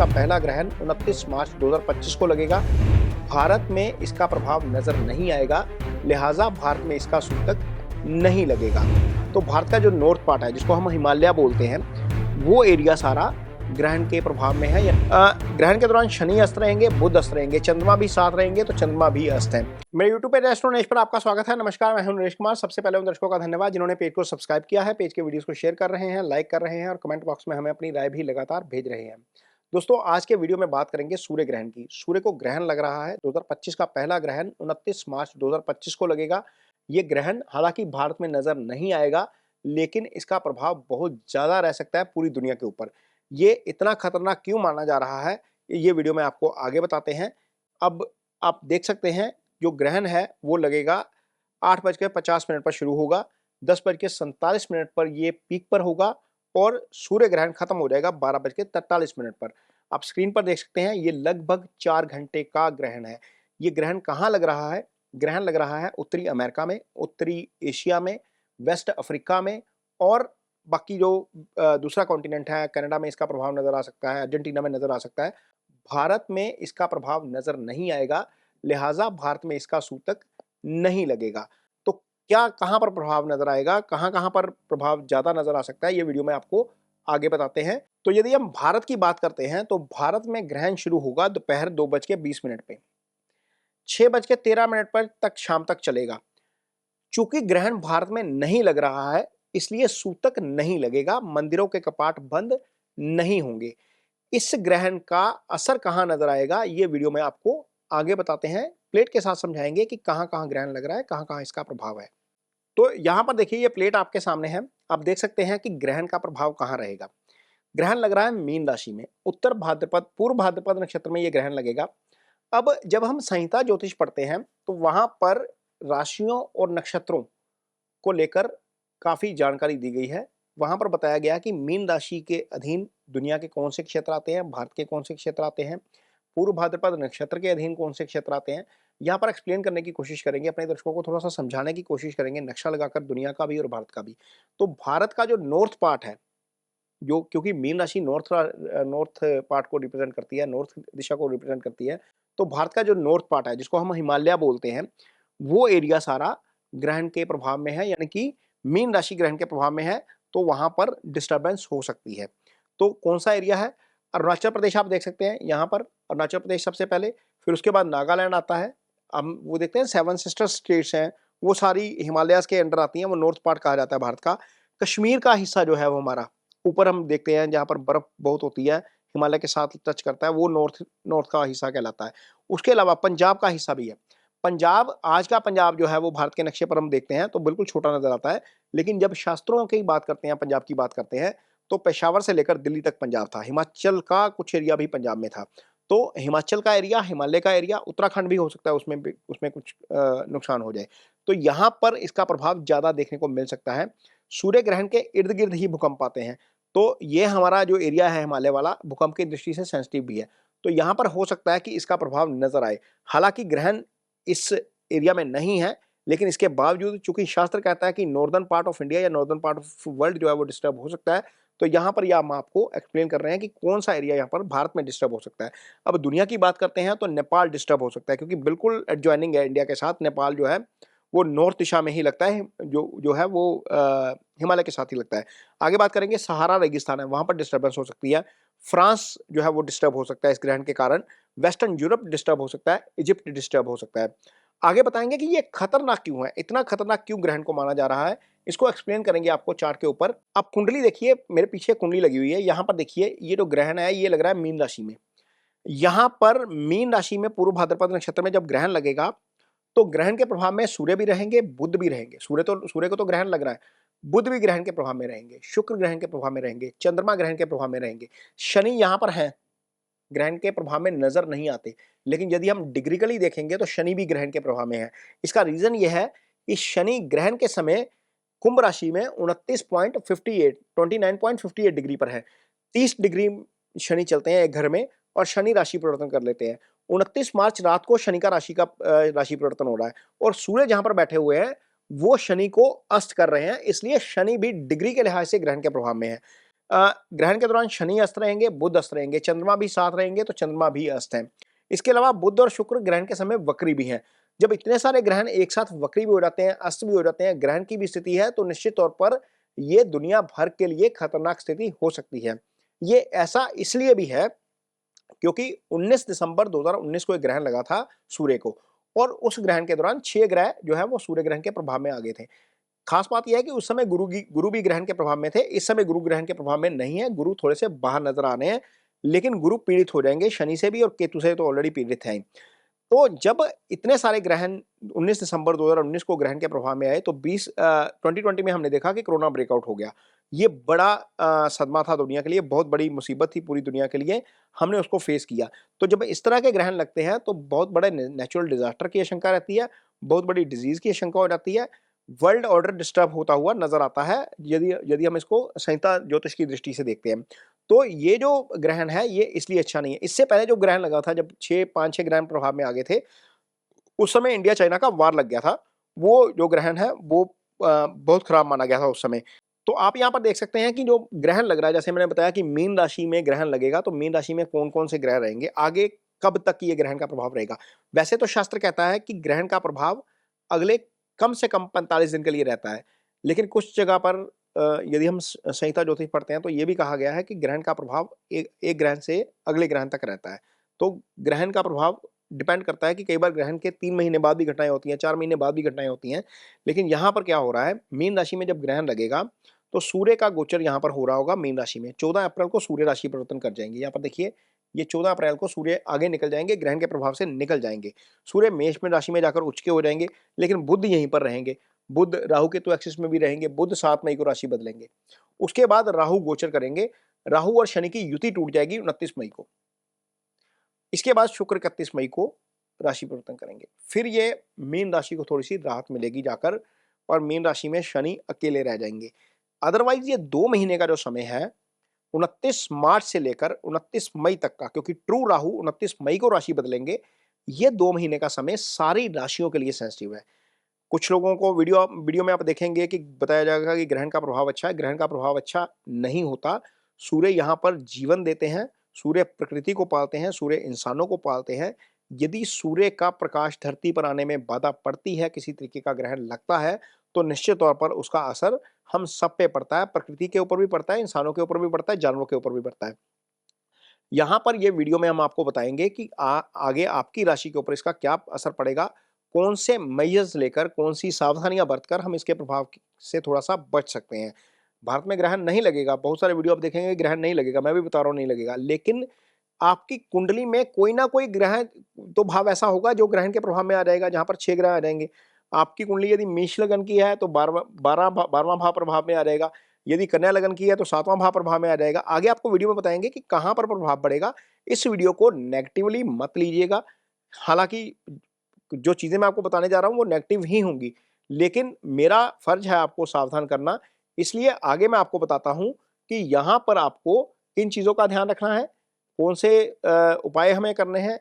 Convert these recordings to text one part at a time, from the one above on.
का पहला ग्रहण 29 मार्च 2025 को लगेगा। भारत में इसका प्रभाव नजर नहीं आएगा, लिहाजा भारत में इसका सूतक नहीं लगेगा। तो भारत का जो नॉर्थ पार्ट है, जिसको हम हिमालय बोलते हैं, वो एरिया सारा ग्रहण के प्रभाव में है। ग्रहण के दौरान शनि अस्त रहेंगे, बुध अस्त रहेंगे, चंद्रमा भी साथ रहेंगे, तो चंद्रमा भी अस्त है। मेरे यूट्यूब पे एस्ट्रोनॉलेज पर आपका स्वागत है। नमस्कार, मैं हूं नरेश कुमार। सबसे पहले उन दर्शकों का धन्यवाद जिन्होंने पेज को सब्सक्राइब किया है, पेज के वीडियोस को शेयर कर रहे हैं, लाइक कर रहे हैं और कमेंट बॉक्स में हमें अपनी राय भी लगातार भेज रहे हैं। दोस्तों, आज के वीडियो में बात करेंगे सूर्य ग्रहण की। सूर्य को ग्रहण लग रहा है। 2025 का पहला ग्रहण 29 मार्च 2025 को लगेगा। ये ग्रहण हालांकि भारत में नजर नहीं आएगा, लेकिन इसका प्रभाव बहुत ज्यादा रह सकता है पूरी दुनिया के ऊपर। ये इतना खतरनाक क्यों माना जा रहा है, ये वीडियो में आपको आगे बताते हैं। अब आप देख सकते हैं, जो ग्रहण है वो लगेगा 8:50 पर शुरू होगा, 10:47 पर ये पीक पर होगा और सूर्य ग्रहण खत्म हो जाएगा 12:43 पर। आप स्क्रीन पर देख सकते हैं, ये लगभग 4 घंटे का ग्रहण है। ये ग्रहण कहाँ लग रहा है? ग्रहण लग रहा है उत्तरी अमेरिका में, उत्तरी एशिया में, वेस्ट अफ्रीका में और बाकी जो दूसरा कॉन्टिनेंट है, कनाडा में इसका प्रभाव नजर आ सकता है, अर्जेंटीना में नजर आ सकता है। भारत में इसका प्रभाव नजर नहीं आएगा, लिहाजा भारत में इसका सूतक नहीं लगेगा। तो क्या कहां पर प्रभाव नजर आएगा, कहां कहां पर प्रभाव ज्यादा नजर आ सकता है, ये वीडियो में आपको आगे बताते हैं। तो यदि हम भारत की बात करते हैं, तो भारत में ग्रहण शुरू होगा दोपहर 2:20 पे, 6:13 पर तक शाम तक चलेगा। चूंकि ग्रहण भारत में नहीं लग रहा है, इसलिए सूतक नहीं लगेगा, मंदिरों के कपाट बंद नहीं होंगे। इस ग्रहण का असर कहां नजर आएगा, ये वीडियो में आपको आगे बताते हैं। प्लेट के साथ समझाएंगे कि कहां कहां ग्रहण लग रहा है, कहां कहां इसका प्रभाव है। तो यहां पर देखिए, ये प्लेट आपके सामने है। आप देख सकते हैं कि ग्रहण का प्रभाव कहां रहेगा। ग्रहण लग रहा है मीन राशि में, उत्तर भाद्रपद, पूर्व भाद्रपद नक्षत्र में ये ग्रहण लगेगा। अब जब हम संहिता ज्योतिष पढ़ते हैं, तो वहां पर राशियों और नक्षत्रों को लेकर काफी जानकारी दी गई है। वहां पर बताया गया कि मीन राशि के अधीन दुनिया के कौन से क्षेत्र आते हैं, भारत के कौन से क्षेत्र आते हैं, पूर्व भाद्रपद नक्षत्र के अधीन कौन से क्षेत्र आते हैं। यहाँ पर एक्सप्लेन करने की कोशिश करेंगे, अपने दर्शकों को थोड़ा सा समझाने की कोशिश करेंगे, नक्शा लगाकर दुनिया का भी और भारत का भी। तो भारत का जो नॉर्थ पार्ट है, जो क्योंकि मीन राशि नॉर्थ पार्ट को रिप्रेजेंट करती है, नॉर्थ दिशा को रिप्रेजेंट करती है, तो भारत का जो नॉर्थ पार्ट है, जिसको हम हिमालय बोलते हैं, वो एरिया सारा ग्रहण के प्रभाव में है, यानी कि मीन राशि ग्रहण के प्रभाव में है, तो वहां पर डिस्टरबेंस हो सकती है। तो कौन सा एरिया है? अरुणाचल प्रदेश आप देख सकते हैं, यहाँ पर अरुणाचल प्रदेश सबसे पहले, फिर उसके बाद नागालैंड आता है। हम वो देखते हैं, 7 सिस्टर स्टेट्स हैं, वो सारी हिमालयाज के अंडर आती हैं, वो नॉर्थ पार्ट कहा जाता है भारत का। कश्मीर का हिस्सा जो है वो हमारा ऊपर हम देखते हैं, जहाँ पर बर्फ बहुत होती है, हिमालय के साथ टच करता है, वो नॉर्थ नॉर्थ का हिस्सा कहलाता है। उसके अलावा पंजाब का हिस्सा भी है। पंजाब, आज का पंजाब जो है वो भारत के नक्शे पर हम देखते हैं तो बिल्कुल छोटा नजर आता है, लेकिन जब शास्त्रों की बात करते हैं, पंजाब की बात करते हैं, तो पेशावर से लेकर दिल्ली तक पंजाब था। हिमाचल का कुछ एरिया भी पंजाब में था। तो हिमाचल का एरिया, हिमालय का एरिया, उत्तराखंड भी हो सकता है, उसमें कुछ नुकसान हो जाए। तो यहाँ पर इसका प्रभाव ज्यादा देखने को मिल सकता है। सूर्य ग्रहण के इर्द गिर्द ही भूकंप आते हैं, तो ये हमारा जो एरिया है हिमालय वाला, भूकंप की दृष्टि से सेंसिटिव भी है। तो यहाँ पर हो सकता है कि इसका प्रभाव नजर आए। हालांकि ग्रहण इस एरिया में नहीं है, लेकिन इसके बावजूद चूंकि शास्त्र कहता है कि नॉर्दर्न पार्ट ऑफ इंडिया या नॉर्दर्न पार्ट ऑफ वर्ल्ड जो है वो डिस्टर्ब हो सकता है, तो यहाँ पर हम आपको एक्सप्लेन कर रहे हैं कि कौन सा एरिया यहाँ पर भारत में डिस्टर्ब हो सकता है। अब दुनिया की बात करते हैं, तो नेपाल डिस्टर्ब हो सकता है, क्योंकि बिल्कुल एडजॉइनिंग है इंडिया के साथ। नेपाल जो है वो नॉर्थ दिशा में ही लगता है, जो है वो हिमालय के साथ ही लगता है। आगे बात करेंगे, सहारा रेगिस्तान है, वहां पर डिस्टर्बेंस हो सकती है। फ्रांस जो है वो डिस्टर्ब हो सकता है इस ग्रहण के कारण। वेस्टर्न यूरोप डिस्टर्ब हो सकता है, इजिप्ट डिस्टर्ब हो सकता है। आगे बताएंगे कि ये खतरनाक क्यों है, इतना खतरनाक क्यों ग्रहण को माना जा रहा है, इसको एक्सप्लेन करेंगे आपको चार्ट के ऊपर। आप कुंडली देखिए, मेरे पीछे कुंडली लगी हुई है, यहाँ पर देखिए, ये जो ग्रहण है ये लग रहा है मीन राशि में। यहाँ पर मीन राशि में पूर्व भाद्रपद नक्षत्र में जब ग्रहण लगेगा, तो ग्रहण के प्रभाव में सूर्य भी रहेंगे, बुध भी रहेंगे। सूर्य को तो ग्रहण लग रहा है, बुध भी ग्रहण के प्रभाव में रहेंगे, शुक्र ग्रहण के प्रभाव में रहेंगे, चंद्रमा ग्रहण के प्रभाव में रहेंगे, शनि यहाँ पर है, ग्रहण के प्रभाव में नजर नहीं आते, लेकिन यदि हम डिग्रिकली देखेंगे तो शनि भी ग्रहण के प्रभाव में है। इसका रीजन यह है कि शनि ग्रहण के समय कुंभ राशि में 29.58 डिग्री पर है। 30 डिग्री शनि चलते हैं एक घर में और शनि राशि परिवर्तन कर लेते हैं। 29 मार्च रात को शनि का राशि परिवर्तन हो रहा है और सूर्य जहां पर बैठे हुए हैं वो शनि को अस्त कर रहे हैं, इसलिए शनि भी डिग्री के लिहाज से ग्रहण के प्रभाव में है। ग्रहण के दौरान शनि अस्त रहेंगे, बुध अस्त रहेंगे, चंद्रमा भी साथ रहेंगे तो चंद्रमा भी अस्त है। इसके अलावा बुध और शुक्र ग्रहण के समय वक्री भी हैं। जब इतने सारे ग्रहण एक साथ वक्री भी हो जाते हैं, अस्त भी हो जाते हैं, ग्रहण की भी स्थिति है, तो निश्चित तौर पर ये दुनिया भर के लिए खतरनाक स्थिति हो सकती है। ये ऐसा इसलिए भी है क्योंकि 19 दिसंबर 2019 को एक ग्रहण लगा था सूर्य को, और उस ग्रहण के दौरान 6 ग्रह जो है वो सूर्य ग्रहण के प्रभाव में आ गए थे। खास बात यह है कि उस समय गुरु भी ग्रहण के प्रभाव में थे, इस समय गुरु ग्रहण के प्रभाव में नहीं है, गुरु थोड़े से बाहर नजर आ रहे हैं, लेकिन गुरु पीड़ित हो जाएंगे शनि से भी, और केतु से तो ऑलरेडी पीड़ित हैं। तो जब इतने सारे ग्रहण 19 दिसंबर 2019 को ग्रहण के प्रभाव में आए, तो 2020 में हमने देखा कि कोरोना ब्रेकआउट हो गया। ये बड़ा सदमा था दुनिया के लिए, बहुत बड़ी मुसीबत थी पूरी दुनिया के लिए, हमने उसको फेस किया। तो जब इस तरह के ग्रहण लगते हैं तो बहुत बड़े नेचुरल डिजास्टर की आशंका रहती है, बहुत बड़ी डिजीज की आशंका हो जाती है, वर्ल्ड ऑर्डर डिस्टर्ब होता हुआ नजर आता है, यदि यदि हम इसको संहिता ज्योतिष की दृष्टि से देखते हैं। तो ये जो ग्रहण है ये इसलिए अच्छा नहीं है। इससे पहले जो ग्रहण लगा था, जब 5-6 ग्रहण प्रभाव में आ गए थे, उस समय इंडिया चाइना का वार लग गया था। वो जो ग्रहण है वो बहुत खराब माना गया था उस समय। तो आप यहाँ पर देख सकते हैं कि जो ग्रहण लग रहा है, जैसे मैंने बताया कि मीन राशि में ग्रहण लगेगा, तो मीन राशि में कौन-कौन से ग्रह रहेंगे, आगे कब तक ये ग्रहण का प्रभाव रहेगा। वैसे तो शास्त्र कहता है कि ग्रहण का प्रभाव अगले कम से कम 45 दिन के लिए रहता है। लेकिन कुछ जगह पर यदि हम संहिता ज्योतिष पढ़ते हैं तो ये भी कहा गया है कि ग्रहण का प्रभाव एक ग्रहण से अगले ग्रहण तक रहता है। तो ग्रहण का प्रभाव डिपेंड करता है कि कई बार ग्रहण के 3 महीने बाद भी घटनाएँ होती हैं, 4 महीने बाद भी घटनाएँ होती हैं। लेकिन यहाँ पर क्या हो रहा है, मीन राशि में जब ग्रहण लगेगा, तो सूर्य का गोचर यहाँ पर हो रहा होगा मीन राशि में। 14 अप्रैल को सूर्य राशि परिवर्तन कर जाएँगे। यहाँ पर देखिए, ये 14 अप्रैल को सूर्य आगे निकल जाएँगे, ग्रहण के प्रभाव से निकल जाएँगे। सूर्य मेष में राशि में जाकर उच्च के हो जाएँगे, लेकिन बुध यहीं पर रहेंगे। बुध राहु केतु एक्सिस में भी रहेंगे, बुध 7 मई को राशि बदलेंगे। उसके बाद राहु गोचर करेंगे, राहु और शनि की युति टूट जाएगी 29 मई को। इसके बाद शुक्र 31 मई को राशि परिवर्तन करेंगे। फिर ये मीन राशि को थोड़ी-सी राहत मिलेगी जाकर, और मीन राशि में शनि अकेले रह जाएँगे। अदरवाइज़ ये 2 महीने का जो समय है, 29 मार्च से लेकर 29 मई तक का, क्योंकि ट्रू राहु 29 मई को राशि बदलेंगे, ये 2 महीने का समय सारी राशियों के लिए सेंसिटिव है। कुछ लोगों को वीडियो वीडियो में आप देखेंगे कि बताया जाएगा कि ग्रहण का प्रभाव अच्छा है, ग्रहण का प्रभाव अच्छा नहीं होता। सूर्य यहाँ पर जीवन देते हैं, सूर्य प्रकृति को पालते हैं, सूर्य इंसानों को पालते हैं। यदि सूर्य का प्रकाश धरती पर आने में बाधा पड़ती है, किसी तरीके का ग्रहण लगता है, तो निश्चित तौर पर उसका असर हम सब पे पड़ता है, प्रकृति के ऊपर भी पड़ता है, इंसानों के ऊपर भी पड़ता है, जानवरों के ऊपर भी पड़ता है। यहाँ पर ये वीडियो में हम आपको बताएँगे कि आगे आपकी राशि के ऊपर इसका क्या असर पड़ेगा, कौन से मेजर्स लेकर, कौन-सी सावधानियाँ बरतकर हम इसके प्रभाव से थोड़ा-सा बच सकते हैं। भारत में ग्रहण नहीं लगेगा, बहुत सारे वीडियो आप देखेंगे ग्रहण नहीं लगेगा, मैं भी बता रहा हूँ नहीं लगेगा। लेकिन आपकी कुंडली में कोई ना कोई ग्रह तो भाव ऐसा होगा जो ग्रहण के प्रभाव में आ जाएगा, जहाँ पर 6 ग्रह आ जाएँगे। आपकी कुंडली यदि मेष लगन की है तो 12वाँ भाव प्रभाव में आ जाएगा। यदि कन्या लगन की है तो 7वाँ भाव प्रभाव में आ जाएगा। आगे आपको वीडियो में बताएँगे कि कहाँ पर प्रभाव पड़ेगा। इस वीडियो को नेगेटिवली मत लीजिएगा। हालाँकि जो चीज़ें मैं आपको बताने जा रहा हूँ वो नेगेटिव ही होंगी, लेकिन मेरा फर्ज है आपको सावधान करना। इसलिए आगे मैं आपको बताता हूँ कि यहाँ पर आपको किन चीज़ों का ध्यान रखना है, कौन से उपाय हमें करने हैं।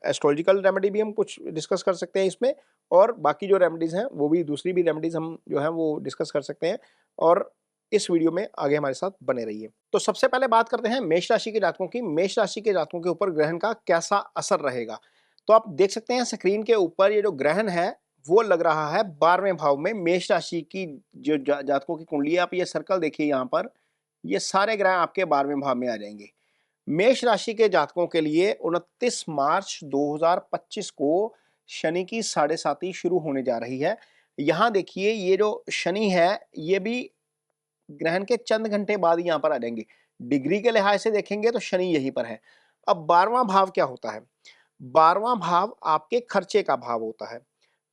एस्ट्रोलॉजिकल रेमेडी भी हम कुछ डिस्कस कर सकते हैं इसमें, और बाकी जो रेमेडीज़ हैं वो भी, दूसरी भी रेमेडीज़ हम जो हैं वो डिस्कस कर सकते हैं, और इस वीडियो में आगे हमारे साथ बने रहिए। तो सबसे पहले बात करते हैं मेष राशि के जातकों की। मेष राशि के जातकों के ऊपर ग्रहण का कैसा असर रहेगा? तो आप देख सकते हैं स्क्रीन के ऊपर ये जो ग्रहण है वो लग रहा है 12वें भाव में। मेष राशि की जो जातकों की कुंडली है, आप ये सर्कल देखिए यहाँ पर, ये सारे ग्रह आपके 12वें भाव में आ जाएंगे। मेष राशि के जातकों के लिए 29 मार्च 2025 को शनि की साढ़े साती शुरू होने जा रही है। यहाँ देखिए ये जो शनि है ये भी ग्रहण के चंद घंटे बाद ही यहाँ पर आ जाएंगे। डिग्री के लिहाज से देखेंगे तो शनि यहीं पर है। अब 12वां भाव क्या होता है? 12वां भाव आपके खर्चे का भाव होता है।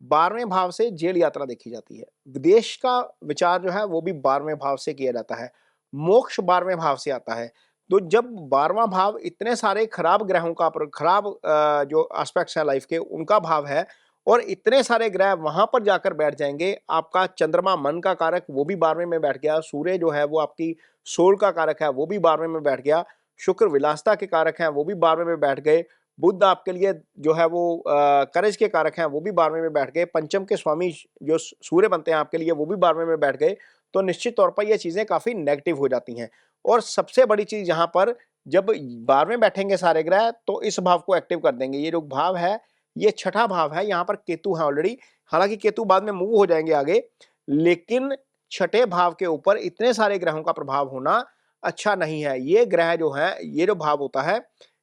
12वें भाव से जेल यात्रा देखी जाती है। विदेश का विचार जो है वो भी 12वें भाव से किया जाता है। मोक्ष 12वें भाव से आता है। तो जब 12वां भाव इतने सारे खराब ग्रहों का खराब जो एस्पेक्ट्स हैं लाइफ के उनका भाव है, और इतने सारे ग्रह वहां पर जाकर बैठ जाएंगे। आपका चंद्रमा मन का कारक वो भी 12वें में बैठ गया, सूर्य जो है वो आपकी सोल का कारक है वो भी 12वें में बैठ गया, शुक्र विलासता के कारक हैं वो भी 12वें में बैठ गए, बुध आपके लिए जो है वो करेज के कारक हैं वो भी 12वें में बैठ गए, पंचम के स्वामी जो सूर्य बनते हैं आपके लिए वो भी 12वें में बैठ गए। तो निश्चित तौर पर ये चीजें काफी नेगेटिव हो जाती हैं। और सबसे बड़ी चीज यहाँ पर, जब 12वें बैठेंगे सारे ग्रह तो इस भाव को एक्टिव कर देंगे। ये जो भाव है ये छठा भाव है, यहाँ पर केतु है ऑलरेडी। हालांकि केतु बाद में मूव हो जाएंगे आगे, लेकिन छठे भाव के ऊपर इतने सारे ग्रहों का प्रभाव होना अच्छा नहीं है। ये ग्रह जो है, ये जो भाव होता है,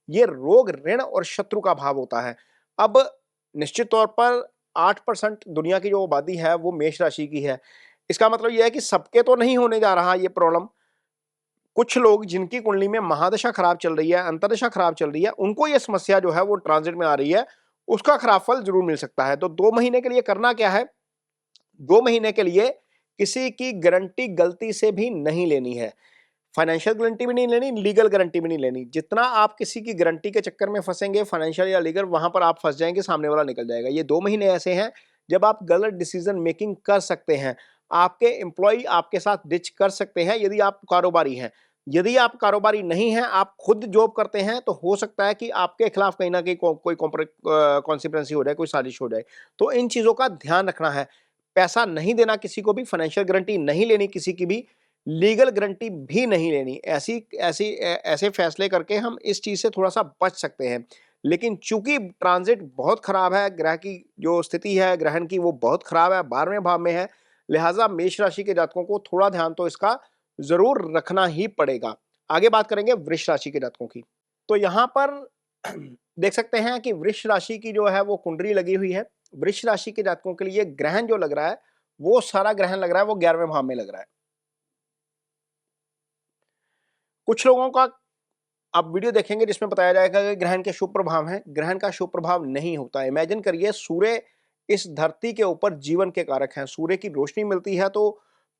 ये रोग, ऋण और शत्रु का भाव होता है। अब निश्चित तौर पर 8% दुनिया की जो आबादी है वो मेष राशि की है। इसका मतलब यह है कि सबके तो नहीं होने जा रहा ये प्रॉब्लम। कुछ लोग जिनकी कुंडली में महादशा खराब चल रही है, अंतर्दशा खराब चल रही है, उनको ये समस्या जो है वो ट्रांजिट में आ रही है, उसका खराब फल जरूर मिल सकता है। तो 2 महीने के लिए करना क्या है, 2 महीने के लिए किसी की गारंटी गलती से भी नहीं लेनी है। फाइनेंशियल गारंटी भी नहीं लेनी, लीगल गारंटी भी नहीं लेनी। जितना आप किसी की गारंटी के चक्कर में फंसेंगे फाइनेंशियल या लीगल, वहां पर आप फंस जाएंगे, सामने वाला निकल जाएगा। ये 2 महीने ऐसे हैं जब आप गलत डिसीजन मेकिंग कर सकते हैं। आपके एम्प्लॉय आपके साथ डिच कर सकते हैं यदि आप कारोबारी हैं। यदि आप कारोबारी नहीं हैं, आप खुद जॉब करते हैं, तो हो सकता है कि आपके खिलाफ कहीं ना कहीं कोई कॉन्सिक्वेंसी हो जाए, कोई साजिश हो जाए। तो इन चीजों का ध्यान रखना है। पैसा नहीं देना किसी को भी, फाइनेंशियल गारंटी नहीं लेनी किसी की भी, लीगल गारंटी भी नहीं लेनी। ऐसे फैसले करके हम इस चीज से थोड़ा सा बच सकते हैं। लेकिन चूंकि ट्रांजिट बहुत खराब है, ग्रह की जो स्थिति है ग्रहण की वो बहुत खराब है, 12वें भाव में है, लिहाजा मेष राशि के जातकों को थोड़ा ध्यान तो इसका जरूर रखना ही पड़ेगा। आगे बात करेंगे वृष राशि के जातकों की। तो यहां पर देख सकते हैं कि वृष राशि की जो है वो कुंडली लगी हुई है। वृष राशि के जातकों के लिए ग्रहण जो लग रहा है, वो सारा ग्रहण लग रहा है वो 11वें भाव में लग रहा है। कुछ लोगों का आप वीडियो देखेंगे जिसमें बताया जाएगा कि ग्रहण के शुभ प्रभाव हैं। ग्रहण का शुभ प्रभाव नहीं होता। इमेजिन करिए, सूर्य इस धरती के ऊपर जीवन के कारक हैं। सूर्य की रोशनी मिलती है तो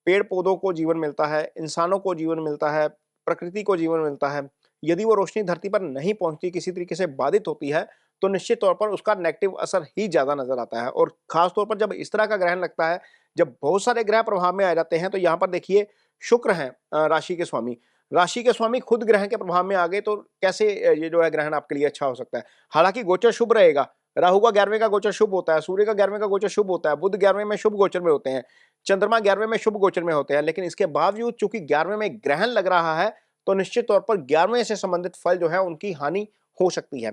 पेड़ पौधों को जीवन मिलता है, इंसानों को जीवन मिलता है, प्रकृति को जीवन मिलता है। यदि वो रोशनी धरती पर नहीं पहुंचती, किसी तरीके से बाधित होती है, तो निश्चित तौर पर उसका नेगेटिव असर ही ज्यादा नजर आता है। और खास तौर पर जब इस तरह का ग्रहण लगता है, जब बहुत सारे ग्रह प्रभाव में आ जाते हैं, तो यहाँ पर देखिए शुक्र है राशि के स्वामी। राशि के स्वामी खुद ग्रहण के प्रभाव में आ गए, तो कैसे ये जो है ग्रहण आपके लिए अच्छा हो सकता है। हालांकि गोचर शुभ रहेगा। राहु का 11वें का गोचर शुभ होता है, सूर्य का 11वें का गोचर शुभ होता है, बुध 11वें में शुभ गोचर में होते हैं, चंद्रमा 11वें में शुभ गोचर में होते हैं। लेकिन इसके बावजूद चूंकि 11वें में ग्रहण लग रहा है, तो निश्चित तौर पर 11वें से संबंधित फल जो है उनकी हानि हो सकती है।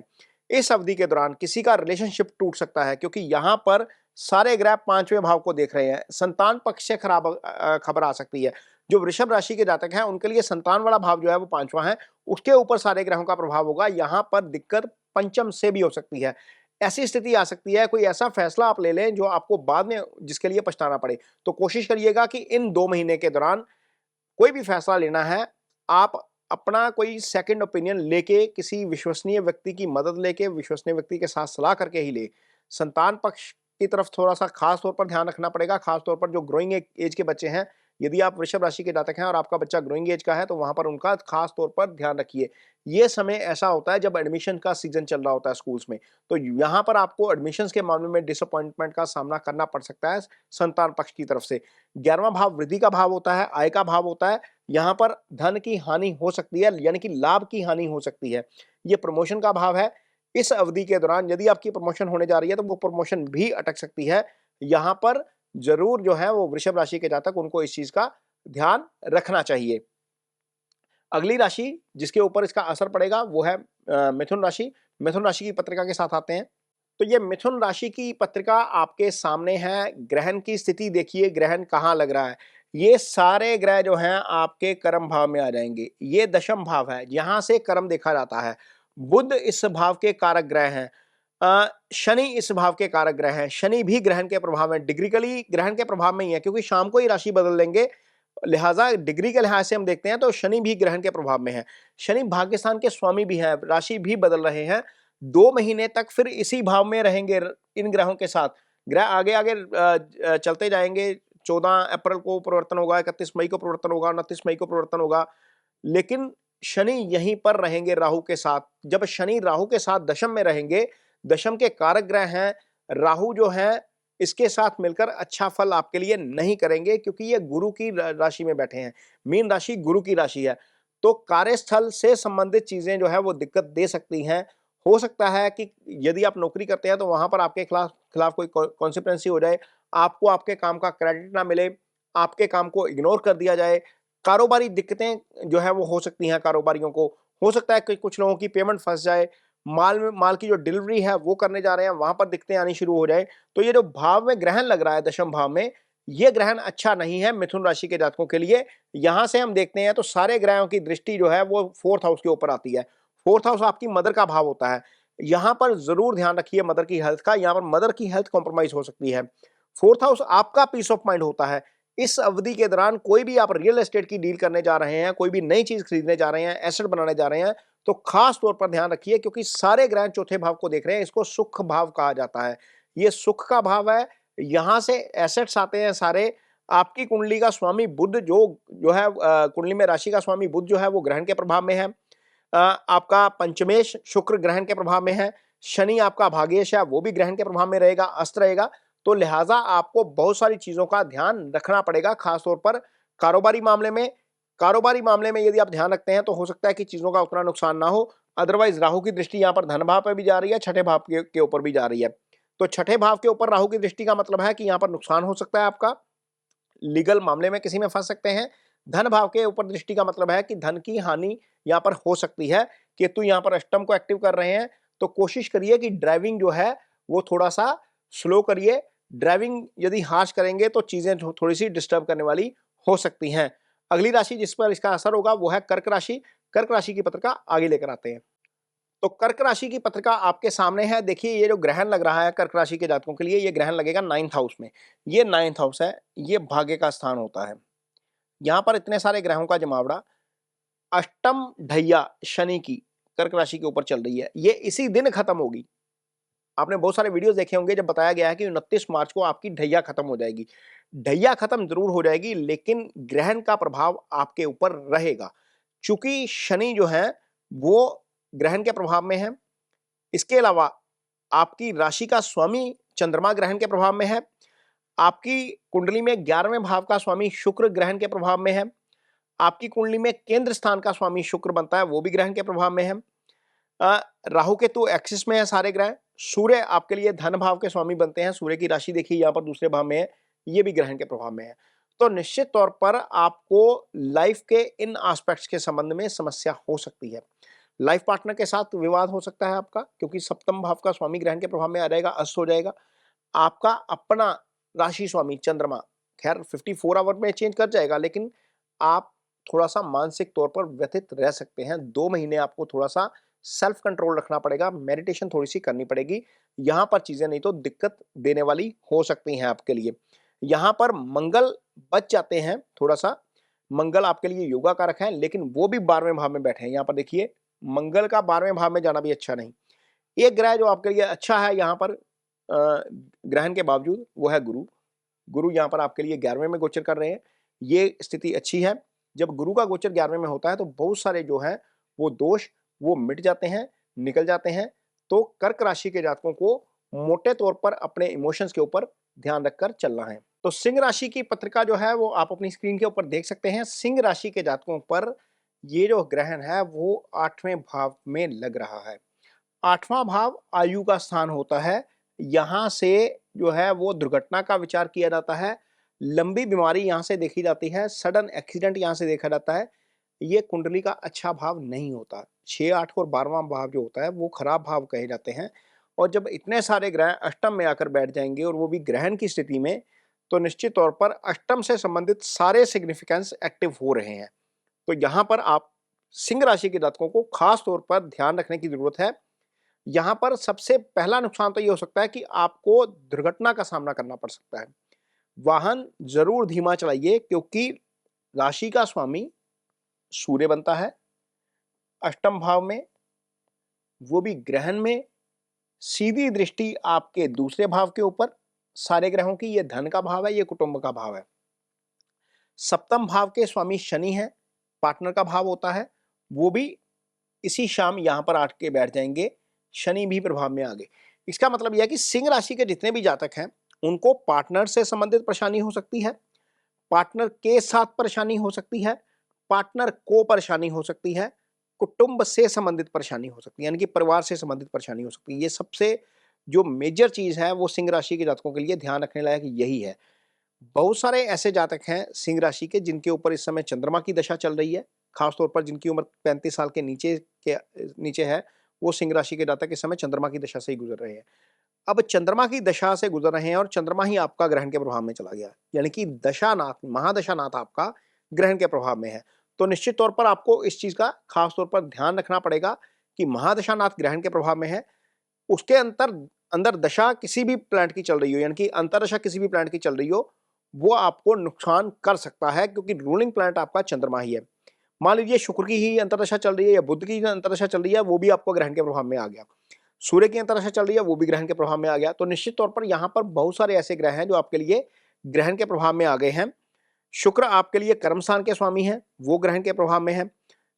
इस अवधि के दौरान किसी का रिलेशनशिप टूट सकता है, क्योंकि यहाँ पर सारे ग्रह 5वें भाव को देख रहे हैं। संतान पक्ष से खराब खबर आ सकती है। जो वृषभ राशि के जातक हैं उनके लिए संतान वाला भाव जो है वो 5वां है, उसके ऊपर सारे ग्रहों का प्रभाव होगा। यहाँ पर दिक्कत पंचम से भी हो सकती है। ऐसी स्थिति आ सकती है, कोई ऐसा फैसला आप ले लें जो आपको बाद में जिसके लिए पछताना पड़े। तो कोशिश करिएगा कि इन 2 महीने के दौरान कोई भी फैसला लेना है, आप अपना कोई सेकंड ओपिनियन लेके, किसी विश्वसनीय व्यक्ति की मदद लेके, विश्वसनीय व्यक्ति के साथ सलाह करके ही ले। संतान पक्ष की तरफ थोड़ा सा खास तौर पर ध्यान रखना पड़ेगा। खास तौर पर जो ग्रोइंग एज के बच्चे हैं, यदि आप वृषभ राशि के जातक हैं और आपका बच्चा ग्रोइंग एज का है, तो वहां पर उनका खास तौर पर ध्यान रखिए। ये समय ऐसा होता है जब एडमिशन का सीजन चल रहा होता है स्कूल्स में, तो यहाँ पर आपको एडमिशंस के मामले में डिसअपॉइंटमेंट का सामना करना पड़ सकता है संतान पक्ष की तरफ से। 11वां भाव वृद्धि का भाव होता है, आय का भाव होता है। यहाँ पर धन की हानि हो सकती है, यानी कि लाभ की हानि हो सकती है। ये प्रमोशन का भाव है। इस अवधि के दौरान यदि आपकी प्रमोशन होने जा रही है, तो वो प्रमोशन भी अटक सकती है। यहाँ पर जरूर जो है वो वृषभ राशि के जातक, उनको इस चीज का ध्यान रखना चाहिए। अगली राशि जिसके ऊपर इसका असर पड़ेगा वो है मिथुन राशि। मिथुन राशि की पत्रिका के साथ आते हैं। तो ये मिथुन राशि की पत्रिका आपके सामने है। ग्रहण की स्थिति देखिए, ग्रहण कहाँ लग रहा है। ये सारे ग्रह जो हैं आपके कर्म भाव में आ जाएंगे। ये दशम भाव है, यहां से कर्म देखा जाता है। बुध इस भाव के कारक ग्रह हैं। शनि इस भाव के कारक ग्रह हैं। शनि भी ग्रहण के प्रभाव में, डिग्रिकली ग्रहण के प्रभाव में ही है, क्योंकि शाम को ही राशि बदल देंगे। लिहाजा डिग्री के लिहाज से हम देखते हैं तो शनि भी ग्रहण के प्रभाव में है। शनि भाग्यस्थान के स्वामी भी हैं, राशि भी बदल रहे हैं। 2 महीने तक फिर इसी भाव में रहेंगे इन ग्रहों के साथ। ग्रह आगे आगे चलते जाएंगे। 14 अप्रैल को परिवर्तन होगा, 31 मई को परिवर्तन होगा, 29 मई को परिवर्तन होगा। लेकिन शनि यहीं पर रहेंगे राहु के साथ। जब शनि राहु के साथ दशम में रहेंगे, दशम के कारक ग्रह हैं, राहु जो है इसके साथ मिलकर अच्छा फल आपके लिए नहीं करेंगे, क्योंकि ये गुरु की राशि में बैठे हैं। मीन राशि गुरु की राशि है, तो कार्यस्थल से संबंधित चीजें जो है वो दिक्कत दे सकती हैं। हो सकता है कि यदि आप नौकरी करते हैं तो वहां पर आपके खिलाफ कोई कॉन्सिक्वेंसी हो जाए, आपको आपके काम का क्रेडिट ना मिले, आपके काम को इग्नोर कर दिया जाए। कारोबारी दिक्कतें जो है वो हो सकती हैं कारोबारियों को। हो सकता है कि कुछ लोगों की पेमेंट फँस जाए, माल की जो डिलीवरी है वो करने जा रहे हैं, वहाँ पर दिक्कतें आनी शुरू हो जाए। तो ये जो भाव में ग्रहण लग रहा है दशम भाव में, ये ग्रहण अच्छा नहीं है मिथुन राशि के जातकों के लिए। यहाँ से हम देखते हैं तो सारे ग्रहों की दृष्टि जो है वो 4th हाउस के ऊपर आती है। 4th हाउस आपकी मदर का भाव होता है। यहाँ पर ज़रूर ध्यान रखिए मदर की हेल्थ का, यहाँ पर मदर की हेल्थ कॉम्प्रोमाइज़ हो सकती है। 4th हाउस आपका पीस ऑफ माइंड होता है। इस अवधि के दौरान कोई भी आप रियल एस्टेट की डील करने जा रहे हैं, कोई भी नई चीज़ खरीदने जा रहे हैं, एसेट बनाने जा रहे हैं, तो खास तौर पर ध्यान रखिए क्योंकि सारे ग्रह चौथे भाव को देख रहे हैं, इसको सुख भाव कहा जाता है। ये सुख का भाव है, यहाँ से एसेट्स आते हैं सारे। आपकी कुंडली का स्वामी बुध जो है कुंडली में राशि का स्वामी बुध जो है वो ग्रहण के प्रभाव में है। आपका पंचमेश शुक्र ग्रहण के प्रभाव में है। शनि आपका भाग्येश है, वो भी ग्रहण के प्रभाव में रहेगा, अस्त रहेगा। तो लिहाजा आपको बहुत सारी चीज़ों का ध्यान रखना पड़ेगा, खास तौर पर कारोबारी मामले में। कारोबारी मामले में यदि आप ध्यान रखते हैं तो हो सकता है कि चीज़ों का उतना नुकसान ना हो। अदरवाइज़ राहु की दृष्टि यहाँ पर धन भाव पे भी जा रही है, छठे भाव के ऊपर भी जा रही है। तो छठे भाव के ऊपर राहु की दृष्टि का मतलब है कि यहाँ पर नुकसान हो सकता है आपका, लीगल मामले में किसी में फँस सकते हैं। धन भाव के ऊपर दृष्टि का मतलब है कि धन की हानि यहाँ पर हो सकती है। केतु यहाँ पर अष्टम को एक्टिव कर रहे हैं, तो कोशिश करिए कि ड्राइविंग जो है वो थोड़ा-सा स्लो करिए। ड्राइविंग यदि हार्श करेंगे तो चीज़ें थोड़ी-सी डिस्टर्ब करने वाली हो सकती हैं। अगली राशि जिस पर इसका असर होगा वो है कर्क राशि। कर्क राशि की पत्रिका आगे लेकर आते हैं। तो कर्क राशि की पत्रिका आपके सामने है। देखिए ये जो ग्रहण लग रहा है कर्क राशि के जातकों के लिए, ये ग्रहण लगेगा 9th हाउस में। ये 9th हाउस है, ये भाग्य का स्थान होता है। यहाँ पर इतने सारे ग्रहों का जमावड़ा, अष्टम ढैया शनि की कर्क राशि के ऊपर चल रही है। ये इसी दिन खत्म होगी। आपने बहुत सारे वीडियोस देखे होंगे जब बताया गया है कि 29 मार्च को आपकी ढैया खत्म हो जाएगी। ढैया खत्म जरूर हो जाएगी लेकिन ग्रहण का प्रभाव आपके ऊपर रहेगा। चूंकि शनि जो है वो ग्रहण के प्रभाव में है। इसके अलावा आपकी राशि का स्वामी चंद्रमा ग्रहण के प्रभाव में है। आपकी कुंडली में 11वें भाव का स्वामी शुक्र ग्रहण के प्रभाव में है। आपकी कुंडली में केंद्र स्थान का स्वामी शुक्र बनता है, वो भी ग्रहण के प्रभाव में है। राहु केतु एक्सिस में है सारे ग्रह। सूर्य आपके लिए धन भाव के स्वामी बनते हैं। सूर्य की राशि देखिए यहाँ पर दूसरे भाव में है, ये भी ग्रहण के प्रभाव में है। तो निश्चित तौर पर आपको लाइफ के इन एस्पेक्ट्स के संबंध में समस्या हो सकती है। लाइफ पार्टनर के साथ विवाद हो सकता है आपका, क्योंकि सप्तम भाव का स्वामी ग्रहण के प्रभाव में आ जाएगा, अस्त हो जाएगा। आपका अपना राशि स्वामी चंद्रमा खैर 54 आवर में चेंज कर जाएगा, लेकिन आप थोड़ा-सा मानसिक तौर पर व्यथित रह सकते हैं। 2 महीने आपको थोड़ा-सा सेल्फ कंट्रोल रखना पड़ेगा, मेडिटेशन थोड़ी-सी करनी पड़ेगी। यहाँ पर चीज़ें नहीं तो दिक्कत देने वाली हो सकती हैं आपके लिए। यहाँ पर मंगल बच जाते हैं थोड़ा-सा, मंगल आपके लिए योगा कारक है, लेकिन वो भी 12वें भाव में बैठे हैं। यहाँ पर देखिए मंगल का 12वें भाव में जाना भी अच्छा नहीं। एक ग्रह जो आपके लिए अच्छा है यहाँ पर ग्रहण के बावजूद, वो है गुरु। गुरु यहाँ पर आपके लिए 11वें में गोचर कर रहे हैं। ये स्थिति अच्छी है। जब गुरु का गोचर 11वें में होता है तो बहुत सारे जो हैं वो दोष वो मिट जाते हैं, निकल जाते हैं। तो कर्क राशि के जातकों को मोटे तौर पर अपने इमोशंस के ऊपर ध्यान रखकर चलना है। तो सिंह राशि की पत्रिका जो है वो आप अपनी स्क्रीन के ऊपर देख सकते हैं। सिंह राशि के जातकों पर ये जो ग्रहण है वो 8वें भाव में लग रहा है। 8वां भाव आयु का स्थान होता है। यहाँ से जो है वो दुर्घटना का विचार किया जाता है। लंबी बीमारी यहाँ से देखी जाती है, सडन एक्सीडेंट यहाँ से देखा जाता है। ये कुंडली का अच्छा भाव नहीं होता। 6, 8 और 12वां भाव जो होता है वो खराब भाव कहे जाते हैं। और जब इतने सारे ग्रह अष्टम में आकर बैठ जाएंगे और वो भी ग्रहण की स्थिति में, तो निश्चित तौर पर अष्टम से संबंधित सारे सिग्निफिकेंस एक्टिव हो रहे हैं। तो यहाँ पर आप सिंह राशि के जातकों को खास तौर पर ध्यान रखने की जरूरत है। यहाँ पर सबसे पहला नुकसान तो ये हो सकता है कि आपको दुर्घटना का सामना करना पड़ सकता है। वाहन जरूर धीमा चलाइए क्योंकि राशि का स्वामी सूर्य बनता है अष्टम भाव में, वो भी ग्रहण में, सीधी दृष्टि आपके दूसरे भाव के ऊपर। सारे ग्रहों की ये धन का भाव है, ये कुटुंब का भाव है। सप्तम भाव के स्वामी शनि है, पार्टनर का भाव होता है, वो भी इसी शाम यहाँ पर आके बैठ जाएंगे। शनि भी प्रभाव में आ गए। इसका मतलब यह है कि सिंह राशि के जितने भी जातक हैं उनको पार्टनर से संबंधित परेशानी हो सकती है, पार्टनर के साथ परेशानी हो सकती है, पार्टनर को परेशानी हो सकती है, कुटुंब से संबंधित परेशानी हो सकती है, यानी कि परिवार से संबंधित परेशानी हो सकती है। ये सबसे जो मेजर चीज है वो सिंह राशि के जातकों के लिए ध्यान रखने लायक यही है। बहुत सारे ऐसे जातक हैं सिंह राशि के जिनके ऊपर इस समय चंद्रमा की दशा चल रही है, खासतौर पर जिनकी उम्र 35 साल के नीचे है, वो सिंह राशि के जातक इस समय चंद्रमा की दशा से ही गुजर रहे हैं। अब चंद्रमा की दशा से गुजर रहे हैं और चंद्रमा ही आपका ग्रहण के प्रभाव में चला गया, यानी कि दशानाथ, महादशानाथ आपका ग्रहण के प्रभाव में है। तो निश्चित तौर पर आपको इस चीज का खास तौर पर ध्यान रखना पड़ेगा कि महादशानाथ ग्रहण के प्रभाव में है, उसके अंतर अंदर दशा किसी भी प्लैनेट की चल रही हो, यानी कि अंतरदशा किसी भी प्लैनेट की चल रही हो, वो आपको नुकसान कर सकता है, क्योंकि रूलिंग प्लैनेट आपका चंद्रमा ही है। मान लीजिए शुक्र की ही अंतरदशा चल रही है या बुध की अंतरदशा चल रही है, वो भी आपको ग्रहण के प्रभाव में आ गया। सूर्य की अंतरदशा चल रही है, वो भी ग्रहण के प्रभाव में आ गया। तो निश्चित तौर पर यहाँ पर बहुत सारे ऐसे ग्रह हैं जो आपके लिए ग्रहण के प्रभाव में आ गए हैं। शुक्र आपके लिए कर्म स्थान के स्वामी है, वो ग्रहण के प्रभाव में है।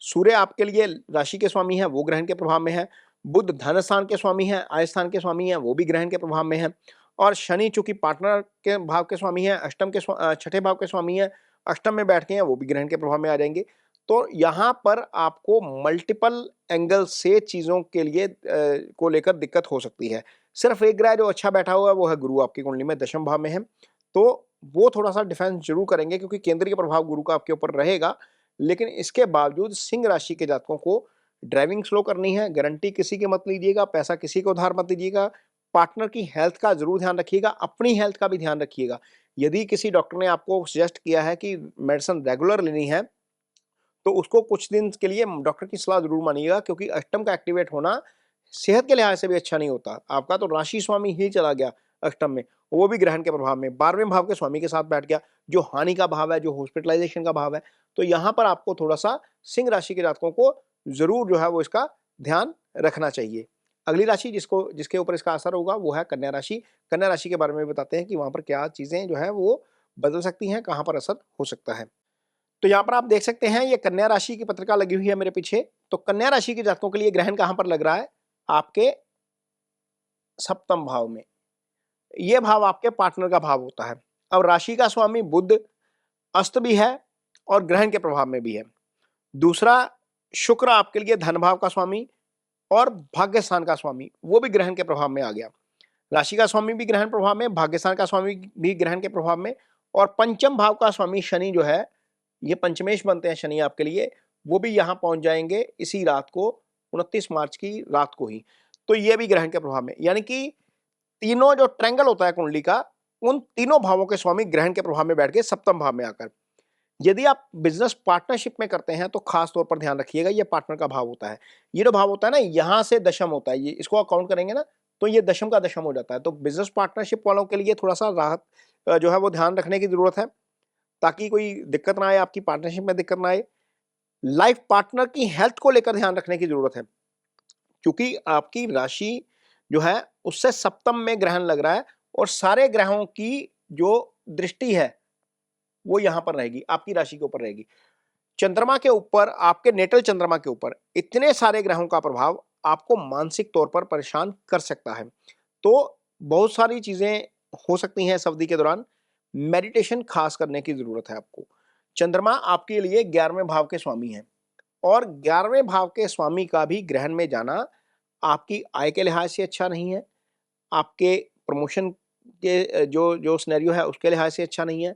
सूर्य आपके लिए राशि के स्वामी है, वो ग्रहण के प्रभाव में है। बुध धन स्थान के स्वामी है, आय स्थान के स्वामी है, वो भी ग्रहण के प्रभाव में है। और शनि चूंकि पार्टनर के भाव के स्वामी है, छठे भाव के स्वामी है, अष्टम में बैठते हैं, वो भी ग्रहण के प्रभाव में आ जाएंगे। तो यहाँ पर आपको मल्टीपल एंगल से चीजों के लिए को लेकर दिक्कत हो सकती है। सिर्फ एक ग्रह जो अच्छा बैठा हुआ है वो है गुरु, आपकी कुंडली में दशम भाव में है, तो वो थोड़ा-सा डिफेंस ज़रूर करेंगे, क्योंकि केंद्रीय प्रभाव गुरु का आपके ऊपर रहेगा। लेकिन इसके बावजूद सिंह राशि के जातकों को ड्राइविंग स्लो करनी है, गारंटी किसी की मत लीजिएगा, पैसा किसी को उधार मत दीजिएगा, पार्टनर की हेल्थ का ज़रूर ध्यान रखिएगा, अपनी हेल्थ का भी ध्यान रखिएगा। यदि किसी डॉक्टर ने आपको सजेस्ट किया है कि मेडिसिन रेगुलर लेनी है, तो उसको कुछ दिन के लिए डॉक्टर की सलाह ज़रूर मानिएगा, क्योंकि अष्टम का एक्टिवेट होना सेहत के लिहाज से भी अच्छा नहीं होता। आपका तो राशि स्वामी ही चला गया अष्टम में, वो भी ग्रहण के प्रभाव में, 12वें भाव के स्वामी के साथ बैठ गया, जो हानि का भाव है, जो हॉस्पिटलाइज़ेशन का भाव है। तो यहाँ पर आपको थोड़ा-सा सिंह राशि के जातकों को ज़रूर जो है वो इसका ध्यान रखना चाहिए। अगली राशि जिसके ऊपर इसका असर होगा वो है कन्या राशि। कन्या राशि के बारे में बताते हैं कि वहाँ पर क्या चीज़ें जो है वो बदल सकती हैं, कहाँ पर असर हो सकता है। तो यहाँ पर आप देख सकते हैं ये कन्या राशि की पत्रिका लगी हुई है मेरे पीछे। तो कन्या राशि के जातकों के लिए ग्रहण कहाँ पर लग रहा है? आपके सप्तम भाव में। ये भाव आपके पार्टनर का भाव होता है। अब राशि का स्वामी बुध अस्त भी है और ग्रहण के प्रभाव में भी है। दूसरा, शुक्र आपके लिए धन भाव का स्वामी और भाग्य स्थान का स्वामी, वो भी ग्रहण के प्रभाव में आ गया। राशि का स्वामी भी ग्रहण प्रभाव में, भाग्य स्थान का स्वामी भी ग्रहण के प्रभाव में, और पंचम भाव का स्वामी शनि जो है, ये पंचमेश बनते हैं शनि आपके लिए, वो भी यहाँ पहुंच जाएंगे इसी रात को, 29 मार्च की रात को ही। तो ये भी ग्रहण के प्रभाव में, यानी कि तीनों जो ट्रायंगल होता है कुंडली का, उन तीनों भावों के स्वामी ग्रहण के प्रभाव में बैठ के सप्तम भाव में आकर। यदि आप बिजनेस पार्टनरशिप में करते हैं तो खास तौर पर ध्यान रखिएगा, ये पार्टनर का भाव होता है। ये जो भाव होता है ना, यहाँ से दशम होता है, ये इसको अकाउंट करेंगे ना, तो ये दशम का दशम हो जाता है। तो बिजनेस पार्टनरशिप वालों के लिए थोड़ा सा राहत जो है वो ध्यान रखने की जरूरत है, ताकि कोई दिक्कत ना आए, आपकी पार्टनरशिप में दिक्कत ना आए। लाइफ पार्टनर की हेल्थ को लेकर ध्यान रखने की जरूरत है, क्योंकि आपकी राशि जो है उससे सप्तम में ग्रहण लग रहा है, और सारे ग्रहों की जो दृष्टि है वो यहां पर रहेगी, आपकी राशि के ऊपर रहेगी। चंद्रमा के ऊपर, आपके नेटल चंद्रमा के ऊपर इतने सारे ग्रहों का प्रभाव आपको मानसिक तौर पर परेशान कर सकता है। तो बहुत सारी चीजें हो सकती हैं इस अवधि के दौरान। मेडिटेशन खास करने की जरूरत है आपको। चंद्रमा आपके लिए 11वें भाव के स्वामी हैं, और 11वें भाव के स्वामी का भी ग्रहण में जाना आपकी आय के लिहाज से अच्छा नहीं है, आपके प्रमोशन के जो जो सिनेरियो है उसके लिहाज से अच्छा नहीं है,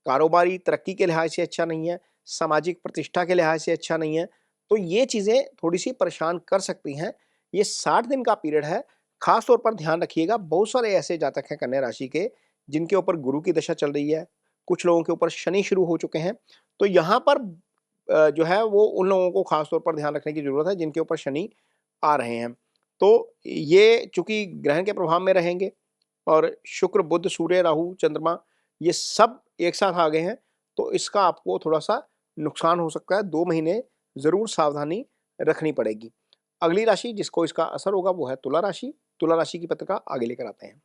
कारोबारी तरक्की के लिहाज से अच्छा नहीं है, सामाजिक प्रतिष्ठा के लिहाज से अच्छा नहीं है। तो ये चीज़ें थोड़ी-सी परेशान कर सकती हैं। ये 60 दिन का पीरियड है, खास तौर पर ध्यान रखिएगा। बहुत सारे ऐसे जातक हैं कन्या राशि के, जिनके ऊपर गुरु की दशा चल रही है, कुछ लोगों के ऊपर शनि शुरू हो चुके हैं। तो यहाँ पर जो है वो उन लोगों को खास तौर पर ध्यान रखने की ज़रूरत है जिनके ऊपर शनि आ रहे हैं। तो ये चूँकि ग्रहण के प्रभाव में रहेंगे, और शुक्र, बुध, सूर्य, राहु, चंद्रमा ये सब एक साथ आ गए हैं, तो इसका आपको थोड़ा-सा नुकसान हो सकता है। 2 महीने ज़रूर सावधानी रखनी पड़ेगी। अगली राशि जिसको इसका असर होगा वो है तुला राशि। तुला राशि की पत्रिका आगे लेकर आते हैं।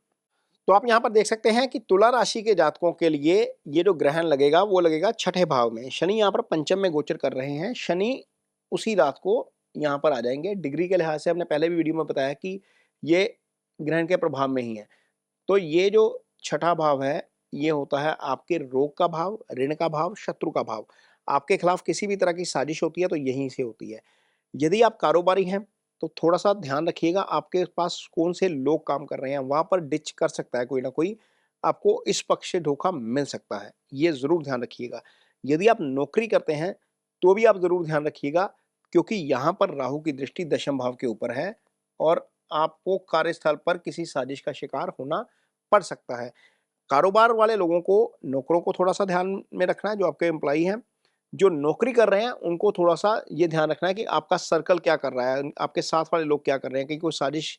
तो आप यहाँ पर देख सकते हैं कि तुला राशि के जातकों के लिए ये जो ग्रहण लगेगा वो लगेगा छठे भाव में। शनि यहाँ पर पंचम में गोचर कर रहे हैं। शनि उसी रात को यहाँ पर आ जाएंगे। डिग्री के लिहाज से हमने पहले भी वीडियो में बताया कि ये ग्रहण के प्रभाव में ही है। तो ये जो छठा भाव है, ये होता है आपके रोग का भाव, ऋण का भाव, शत्रु का भाव। आपके खिलाफ किसी भी तरह की साजिश होती है तो यहीं से होती है। यदि आप कारोबारी हैं तो थोड़ा-सा ध्यान रखिएगा, आपके पास कौन से लोग काम कर रहे हैं, वहाँ पर डिच कर सकता है कोई ना कोई आपको इस पक्ष से धोखा मिल सकता है, ये ज़रूर ध्यान रखिएगा। यदि आप नौकरी करते हैं, तो भी आप ज़रूर ध्यान रखिएगा, क्योंकि यहाँ पर राहु की दृष्टि दशम भाव के ऊपर है और आपको कार्यस्थल पर किसी साजिश का शिकार होना पड़ सकता है। कारोबार वाले लोगों को, नौकरों को थोड़ा-सा ध्यान में रखना है, जो आपके एम्प्लॉयी हैं। जो नौकरी कर रहे हैं, उनको थोड़ा-सा ये ध्यान रखना है कि आपका सर्कल क्या कर रहा है, आपके साथ वाले लोग क्या कर रहे हैं, कहीं कोई साजिश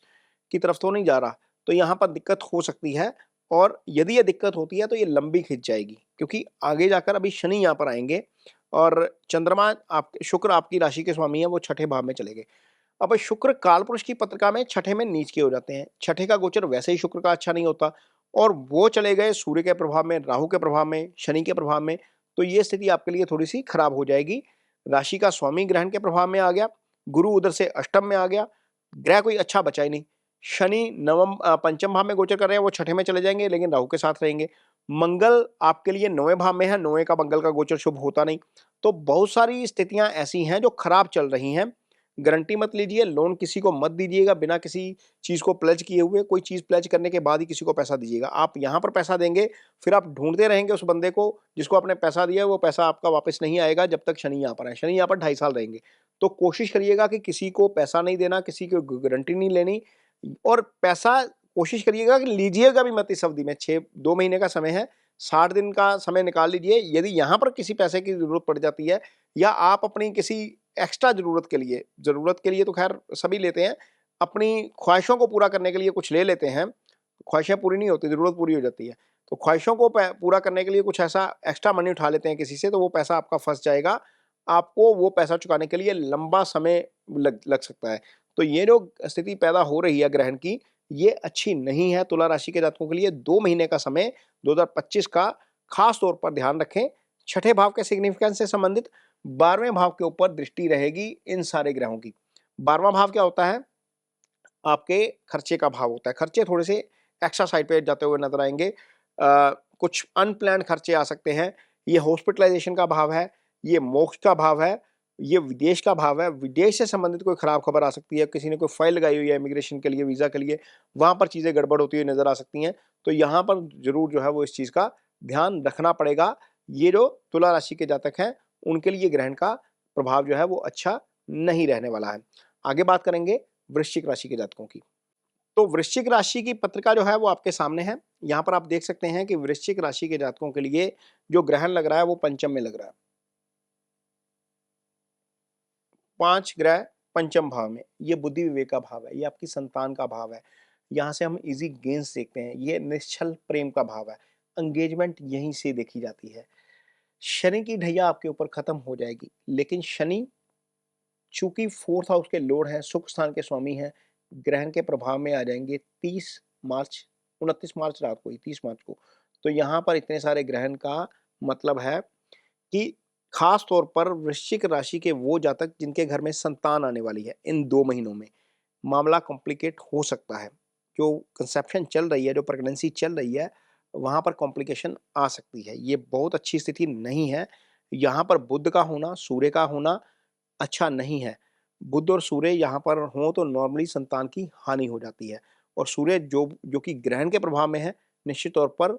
की तरफ तो नहीं जा रहा। तो यहाँ पर दिक्कत हो सकती है और यदि ये दिक्कत होती है, तो ये लंबी खिंच जाएगी, क्योंकि आगे जाकर अभी शनि यहाँ पर आएँगे और चंद्रमा आप शुक्र आपकी राशि के स्वामी हैं, वो छठे भाव में चले गए। अब शुक्र कालपुरुष की पत्रिका में छठे में नीच के हो जाते हैं। छठे का गोचर वैसे ही शुक्र का अच्छा नहीं होता और वो चले गए सूर्य के प्रभाव में, राहु के प्रभाव में, शनि के प्रभाव में, तो ये स्थिति आपके लिए थोड़ी-सी खराब हो जाएगी। राशि का स्वामी ग्रहण के प्रभाव में आ गया, गुरु उधर से अष्टम में आ गया, ग्रह कोई अच्छा बचा ही नहीं। शनि पंचम भाव में गोचर कर रहे हैं, वो छठे में चले जाएँगे लेकिन राहु के साथ रहेंगे। मंगल आपके लिए 9वें भाव में है, 9वें का मंगल का गोचर शुभ होता नहीं। तो बहुत सारी स्थितियाँ ऐसी हैं जो खराब चल रही हैं। गारंटी मत लीजिए, लोन किसी को मत दीजिएगा बिना किसी चीज़ को प्लेज किए हुए, कोई चीज़ प्लेज करने के बाद ही किसी को पैसा दीजिएगा। आप यहाँ पर पैसा देंगे, फिर आप ढूँढते रहेंगे उस बंदे को जिसको आपने पैसा दिया है, वो पैसा आपका वापस नहीं आएगा जब तक शनि यहाँ पर है। शनि यहाँ पर 2.5 साल रहेंगे। तो कोशिश करिएगा कि किसी को पैसा नहीं देना, किसी को गारंटी नहीं लेनी और पैसा कोशिश करिएगा कि लीजिएगा भी मत इस अवधि में। 2 महीने का समय है, 60 दिन का समय निकाल लीजिए। यदि यहाँ पर किसी पैसे की ज़रूरत पड़ जाती है या आप अपनी किसी एक्स्ट्रा ज़रूरत के लिए तो ख़ैर सभी लेते हैं, अपनी ख़्वाहिशों को पूरा करने के लिए कुछ ले लेते हैं। ख़्वाहिशें पूरी नहीं होती, ज़रूरत पूरी हो जाती है। तो ख़्वाहिशों को पूरा करने के लिए कुछ ऐसा एक्स्ट्रा मनी उठा लेते हैं किसी से, तो वो पैसा आपका फँस जाएगा। आपको वो पैसा चुकाने के लिए लंबा समय लग लग सकता है। तो ये जो स्थिति पैदा हो रही है ग्रहण की, ये अच्छी नहीं है तुला राशि के जातकों के लिए। 2 महीने का समय 2025 का ख़ास तौर पर ध्यान रखें। छठे भाव के सिग्निफिकेंस से संबंधित 12वें भाव के ऊपर दृष्टि रहेगी इन सारे ग्रहों की। 12वां भाव क्या होता है? आपके खर्चे का भाव होता है। खर्चे थोड़े-से एक्स्ट्रा साइड पे जाते हुए नज़र आएँगे। कुछ अनप्लान्ड खर्चे आ सकते हैं। ये हॉस्पिटलाइज़ेशन का भाव है, ये मोक्ष का भाव है, ये विदेश का भाव है। विदेश से संबंधित कोई खराब खबर आ सकती है, किसी ने कोई फाइल लगाई हुई है इमिग्रेशन के लिए, वीज़ा के लिए, वहाँ पर चीज़ें गड़बड़ होती हुई नज़र आ सकती हैं। तो यहाँ पर ज़रूर जो है वो इस चीज़ का ध्यान रखना पड़ेगा। ये जो तुला राशि के जातक हैं, उनके लिए ग्रहण का प्रभाव जो है वो अच्छा नहीं रहने वाला है। आगे बात करेंगे वृश्चिक राशि के जातकों की। तो वृश्चिक राशि की पत्रिका जो है वो आपके सामने है। यहाँ पर आप देख सकते हैं कि वृश्चिक राशि के जातकों के लिए जो ग्रहण लग रहा है वो पंचम में लग रहा है। 5 ग्रह पंचम भाव में, ये बुद्धि विवेक का भाव है, ये आपकी संतान का भाव है। यहाँ से हम ईज़ी गेन्स देखते हैं, ये निश्छल प्रेम का भाव है। एंगेजमेंट यहीं से देखी जाती है। शनि की ढैया आपके ऊपर खत्म हो जाएगी, लेकिन शनि चूँकि 4th हाउस के लॉर्ड हैं, सुख स्थान के स्वामी हैं, ग्रहण के प्रभाव में आ जाएँगे 30 मार्च 29 मार्च रात को ही 30 मार्च को। तो यहाँ पर इतने सारे ग्रहण का मतलब है कि खास तौर पर वृश्चिक राशि के वो जातक जिनके घर में संतान आने वाली है, इन 2 महीनों में मामला कॉम्प्लिकेट हो सकता है। जो कंसेप्शन चल रही है, जो प्रेगनेंसी चल रही है, वहाँ पर कॉम्प्लिकेशन आ सकती है। ये बहुत अच्छी स्थिति नहीं है। यहाँ पर बुध का होना, सूर्य का होना अच्छा नहीं है। बुध और सूर्य यहाँ पर हों तो नॉर्मली संतान की हानि हो जाती है और सूर्य जो कि ग्रहण के प्रभाव में है, निश्चित तौर पर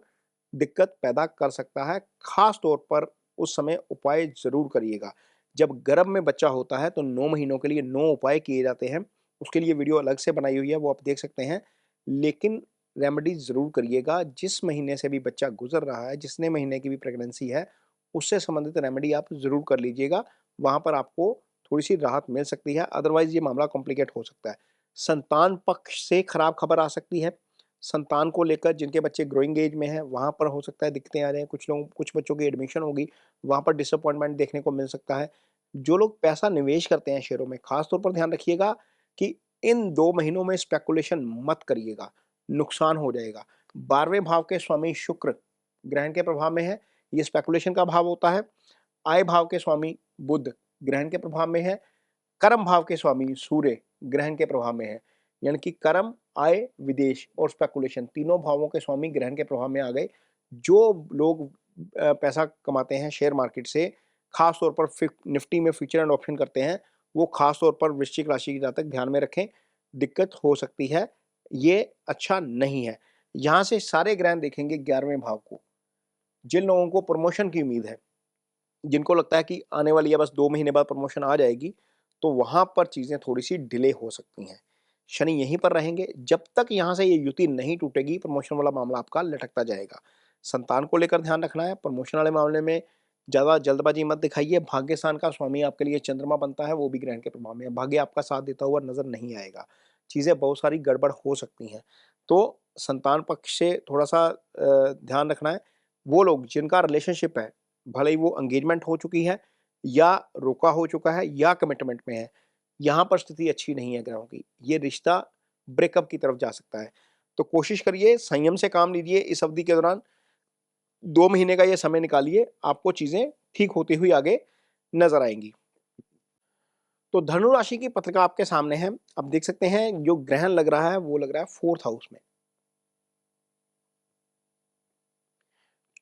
दिक्कत पैदा कर सकता है। ख़ास तौर पर उस समय उपाय ज़रूर करिएगा। जब गर्भ में बच्चा होता है तो 9 महीनों के लिए 9 उपाय किए जाते हैं। उसके लिए वीडियो अलग से बनाई हुई है, वो आप देख सकते हैं। लेकिन रेमेडी ज़रूर करिएगा। जिस महीने से भी बच्चा गुज़र रहा है, जितने महीने की भी प्रेगनेंसी है, उससे संबंधित रेमेडी आप ज़रूर कर लीजिएगा। वहाँ पर आपको थोड़ी-सी राहत मिल सकती है, अदरवाइज़ ये मामला कॉम्प्लिकेट हो सकता है। संतान पक्ष से खराब खबर आ सकती है। संतान को लेकर जिनके बच्चे ग्रोइंग एज में हैं, वहाँ पर हो सकता है दिक्कतें आ जाएँ। कुछ बच्चों की एडमिशन होगी, वहाँ पर डिसअपॉइंटमेंट देखने को मिल सकता है। जो लोग पैसा निवेश करते हैं शेयरों में, ख़ास तौर पर ध्यान रखिएगा कि इन 2 महीनों में स्पेकुलेशन मत करिएगा, नुकसान हो जाएगा। 12वें भाव के स्वामी शुक्र ग्रहण के प्रभाव में है, ये स्पेकुलेशन का भाव होता है। आय भाव के स्वामी बुध ग्रहण के प्रभाव में है। कर्म भाव के स्वामी सूर्य ग्रहण के प्रभाव में है। यानी कि कर्म, आय, विदेश और स्पेकुलेशन तीनों भावों के स्वामी ग्रहण के प्रभाव में आ गए। जो लोग पैसा कमाते हैं शेयर मार्केट से, खास तौर पर निफ्टी में फ्यूचर एंड ऑप्शन करते हैं, वो खास तौर पर वृश्चिक राशि के जातक ध्यान में रखें, दिक्कत हो सकती है, ये अच्छा नहीं है। यहाँ से सारे ग्रहण देखेंगे 11वें भाव को। जिन लोगों को प्रमोशन की उम्मीद है, जिनको लगता है कि आने वाली है बस 2 महीने बाद प्रमोशन आ जाएगी, तो वहाँ पर चीज़ें थोड़ी-सी डिले हो सकती हैं। शनि यहीं पर रहेंगे, जब तक यहाँ से ये युति नहीं टूटेगी, प्रमोशन वाला मामला आपका लटकता जाएगा। संतान को लेकर ध्यान रखना है, प्रमोशन वाले मामले में ज़्यादा जल्दबाजी मत दिखाइए। भाग्य स्थान का स्वामी आपके लिए चंद्रमा बनता है, वो भी ग्रहण के प्रभाव में है। भाग्य आपका साथ देता हुआ नज़र नहीं आएगा। चीज़ें बहुत सारी गड़बड़ हो सकती हैं। तो संतान पक्ष से थोड़ा-सा ध्यान रखना है। वो लोग जिनका रिलेशनशिप है, भले ही वो एंगेजमेंट हो चुकी है या रोका हो चुका है या कमिटमेंट में है, यहाँ पर स्थिति अच्छी नहीं है ग्रहों की। ये रिश्ता ब्रेकअप की तरफ जा सकता है। तो कोशिश करिए, संयम से काम लीजिए इस अवधि के दौरान। 2 महीने का ये समय निकालिए, आपको चीज़ें ठीक होती हुई आगे नज़र आएँगी। तो धनु राशि की पत्रिका आपके सामने है। आप देख सकते हैं जो ग्रहण लग रहा है वो लग रहा है 4th हाउस में।